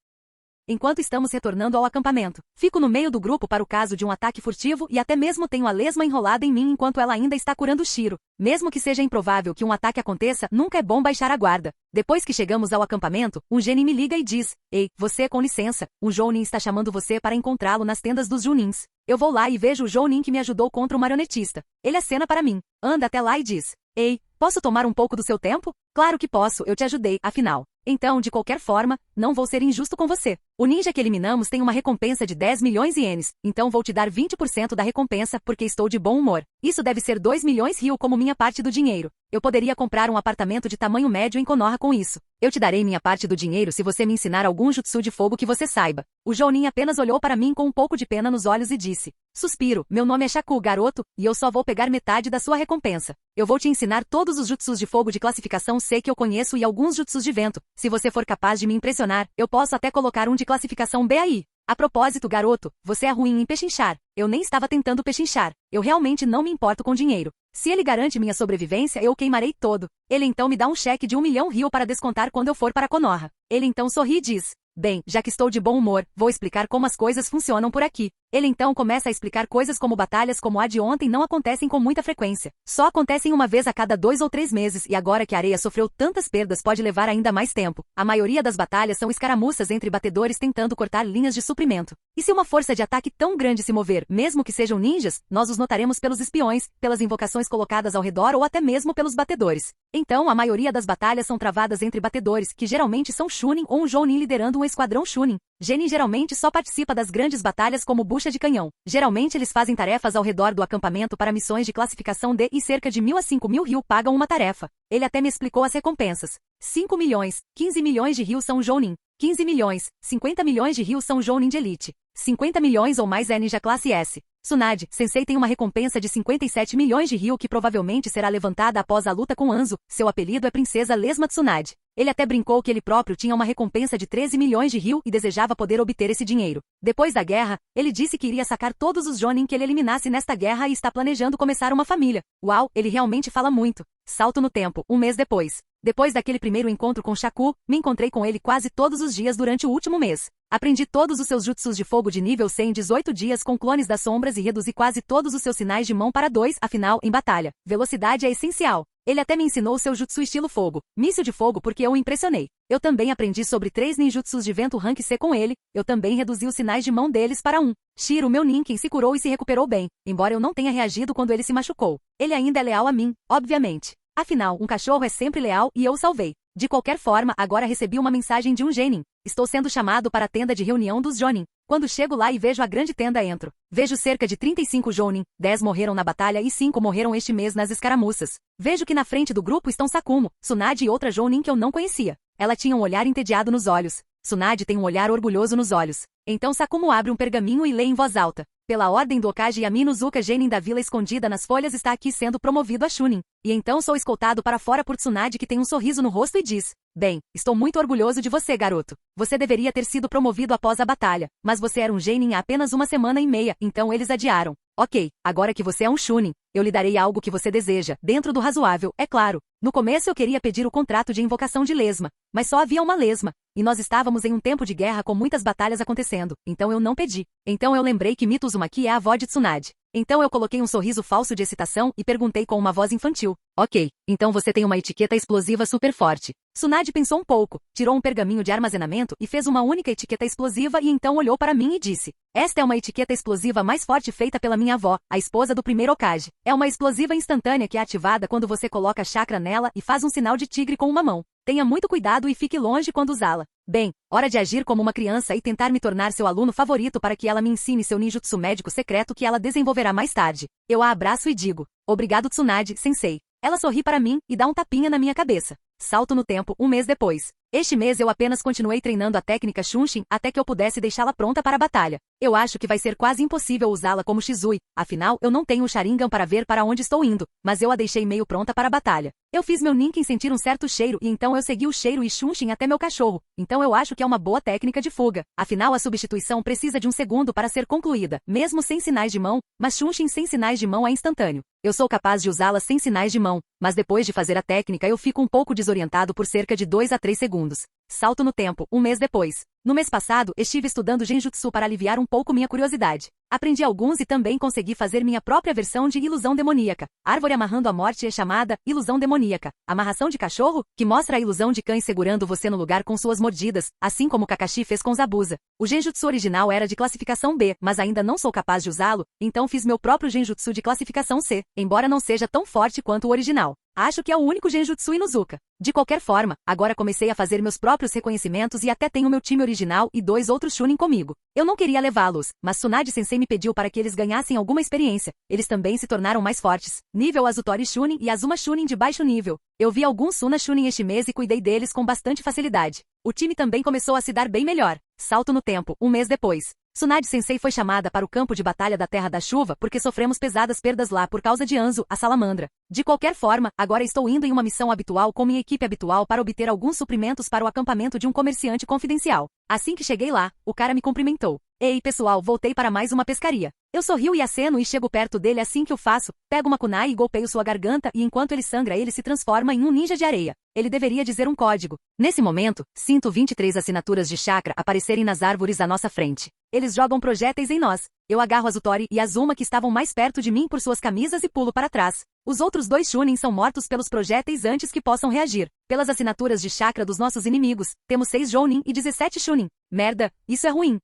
Enquanto estamos retornando ao acampamento, fico no meio do grupo para o caso de um ataque furtivo e até mesmo tenho a lesma enrolada em mim enquanto ela ainda está curando Shiro. Mesmo que seja improvável que um ataque aconteça, nunca é bom baixar a guarda. Depois que chegamos ao acampamento, um Genin me liga e diz: "Ei, você com licença, um Jounin está chamando você para encontrá-lo nas tendas dos Jounins." Eu vou lá e vejo o Jounin que me ajudou contra o marionetista. Ele acena para mim, anda até lá e diz: "Ei, posso tomar um pouco do seu tempo?" Claro que posso, eu te ajudei, afinal. Então, de qualquer forma, não vou ser injusto com você. O ninja que eliminamos tem uma recompensa de 10 milhões ienes, então vou te dar 20% da recompensa porque estou de bom humor. Isso deve ser 2 milhões Ryu como minha parte do dinheiro. Eu poderia comprar um apartamento de tamanho médio em Konoha com isso. Eu te darei minha parte do dinheiro se você me ensinar algum jutsu de fogo que você saiba. O Jounin apenas olhou para mim com um pouco de pena nos olhos e disse: "Suspiro, meu nome é Shaku, garoto, e eu só vou pegar metade da sua recompensa. Eu vou te ensinar todos os jutsus de fogo de classificação C que eu conheço e alguns jutsus de vento. Se você for capaz de me impressionar, eu posso até colocar um de classificação B aí. A propósito, garoto, você é ruim em pechinchar. Eu nem estava tentando pechinchar. Eu realmente não me importo com dinheiro. Se ele garante minha sobrevivência, eu o queimarei todo. Ele então me dá um cheque de 1 milhão Ryu para descontar quando eu for para Konoha." Ele então sorri e diz: "Bem, já que estou de bom humor, vou explicar como as coisas funcionam por aqui." Ele então começa a explicar coisas como batalhas como a de ontem não acontecem com muita frequência. Só acontecem uma vez a cada 2 ou 3 meses e agora que a areia sofreu tantas perdas pode levar ainda mais tempo. A maioria das batalhas são escaramuças entre batedores tentando cortar linhas de suprimento. E se uma força de ataque tão grande se mover, mesmo que sejam ninjas, nós os notaremos pelos espiões, pelas invocações colocadas ao redor ou até mesmo pelos batedores. Então, a maioria das batalhas são travadas entre batedores, que geralmente são Chunin ou um Jounin liderando um esquadrão Chunin. Genin geralmente só participa das grandes batalhas como bucha de canhão. Geralmente eles fazem tarefas ao redor do acampamento para missões de classificação D e cerca de 1.000 a 5.000 Ryu pagam uma tarefa. Ele até me explicou as recompensas. 5 milhões, 15 milhões de Ryu são Jounin. 15 milhões, 50 milhões de Ryu são Jounin de elite. 50 milhões ou mais é ninja classe S. Tsunade, Sensei tem uma recompensa de 57 milhões de Ryu que provavelmente será levantada após a luta com Anzo. Seu apelido é Princesa Lesma Tsunade. Ele até brincou que ele próprio tinha uma recompensa de 13 milhões de Ryu e desejava poder obter esse dinheiro. Depois da guerra, ele disse que iria sacar todos os Jonin que ele eliminasse nesta guerra e está planejando começar uma família. Uau, ele realmente fala muito. Salto no tempo, um mês depois. Depois daquele primeiro encontro com Shaku, me encontrei com ele quase todos os dias durante o último mês. Aprendi todos os seus jutsus de fogo de nível 100 em 18 dias com clones das sombras e reduzi quase todos os seus sinais de mão para 2, afinal, em batalha. Velocidade é essencial. Ele até me ensinou seu jutsu estilo fogo, míssil de fogo porque eu o impressionei. Eu também aprendi sobre 3 ninjutsus de vento rank C com ele, eu também reduzi os sinais de mão deles para 1. Shiro, meu Ninken, se curou e se recuperou bem, embora eu não tenha reagido quando ele se machucou. Ele ainda é leal a mim, obviamente. Afinal, um cachorro é sempre leal e eu o salvei. De qualquer forma, agora recebi uma mensagem de um Genin. Estou sendo chamado para a tenda de reunião dos Jonin. Quando chego lá e vejo a grande tenda entro. Vejo cerca de 35 Jounin, 10 morreram na batalha e 5 morreram este mês nas escaramuças. Vejo que na frente do grupo estão Sakumo, Tsunade e outra Jounin que eu não conhecia. Ela tinha um olhar entediado nos olhos. Tsunade tem um olhar orgulhoso nos olhos. Então Sakumo abre um pergaminho e lê em voz alta. Pela ordem do Okage Yaminozuka Genin da vila escondida nas folhas está aqui sendo promovido a Chunin. E então sou escoltado para fora por Tsunade que tem um sorriso no rosto e diz: "Bem, estou muito orgulhoso de você, garoto. Você deveria ter sido promovido após a batalha, mas você era um Genin há apenas 1 semana e meia, então eles adiaram. Ok, agora que você é um Chunin, eu lhe darei algo que você deseja, dentro do razoável, é claro. No começo eu queria pedir o contrato de invocação de lesma, mas só havia uma lesma, e nós estávamos em um tempo de guerra com muitas batalhas acontecendo, então eu não pedi. Então eu lembrei que Mito Uzumaki é a avó de Tsunade. Então eu coloquei um sorriso falso de excitação e perguntei com uma voz infantil: ok, então você tem uma etiqueta explosiva super forte. Tsunade pensou um pouco, tirou um pergaminho de armazenamento e fez uma única etiqueta explosiva e então olhou para mim e disse: esta é uma etiqueta explosiva mais forte feita pela minha avó, a esposa do primeiro Okage. É uma explosiva instantânea que é ativada quando você coloca chakra nela e faz um sinal de tigre com uma mão. Tenha muito cuidado e fique longe quando usá-la. Bem, hora de agir como uma criança e tentar me tornar seu aluno favorito para que ela me ensine seu ninjutsu médico secreto que ela desenvolverá mais tarde. Eu a abraço e digo: obrigado Tsunade, sensei. Ela sorri para mim e dá um tapinha na minha cabeça. Salto no tempo, um mês depois. Este mês eu apenas continuei treinando a técnica Shunshin até que eu pudesse deixá-la pronta para a batalha. Eu acho que vai ser quase impossível usá-la como Shizui, afinal eu não tenho o Sharingan para ver para onde estou indo, mas eu a deixei meio pronta para a batalha. Eu fiz meu Ninken sentir um certo cheiro e então eu segui o cheiro e Shunshin até meu cachorro, então eu acho que é uma boa técnica de fuga. Afinal a substituição precisa de um segundo para ser concluída, mesmo sem sinais de mão, mas Shunshin sem sinais de mão é instantâneo. Eu sou capaz de usá-la sem sinais de mão, mas depois de fazer a técnica eu fico um pouco desorientado por cerca de 2 a 3 segundos. Salto no tempo, um mês depois. No mês passado, estive estudando Genjutsu para aliviar um pouco minha curiosidade. Aprendi alguns e também consegui fazer minha própria versão de ilusão demoníaca. Árvore amarrando a morte é chamada ilusão demoníaca. Amarração de cachorro, que mostra a ilusão de cães segurando você no lugar com suas mordidas, assim como Kakashi fez com Zabuza. O Genjutsu original era de classificação B, mas ainda não sou capaz de usá-lo, então fiz meu próprio Genjutsu de classificação C, embora não seja tão forte quanto o original. Acho que é o único Genjutsu Inuzuka. De qualquer forma, agora comecei a fazer meus próprios reconhecimentos e até tenho meu time original e 2 outros Chunin comigo. Eu não queria levá-los, mas Tsunade-sensei me pediu para que eles ganhassem alguma experiência. Eles também se tornaram mais fortes. Nível Azutori Chunin e Azuma Chunin de baixo nível. Eu vi alguns Suna Chunin este mês e cuidei deles com bastante facilidade. O time também começou a se dar bem melhor. Salto no tempo, um mês depois. Tsunade-sensei foi chamada para o campo de batalha da Terra da Chuva porque sofremos pesadas perdas lá por causa de Anzo, a salamandra. De qualquer forma, agora estou indo em uma missão habitual com minha equipe habitual para obter alguns suprimentos para o acampamento de um comerciante confidencial. Assim que cheguei lá, o cara me cumprimentou. Ei, pessoal, voltei para mais uma pescaria. Eu sorrio e aceno e chego perto dele assim que o faço, pego uma kunai e golpeio sua garganta e enquanto ele sangra ele se transforma em um ninja de areia. Ele deveria dizer um código. Nesse momento, sinto 23 assinaturas de chakra aparecerem nas árvores à nossa frente. Eles jogam projéteis em nós. Eu agarro Azutori e Azuma que estavam mais perto de mim por suas camisas e pulo para trás. Os outros 2 Chunin são mortos pelos projéteis antes que possam reagir. Pelas assinaturas de chakra dos nossos inimigos, temos 6 Jounin e 17 Chunin. Merda, isso é ruim.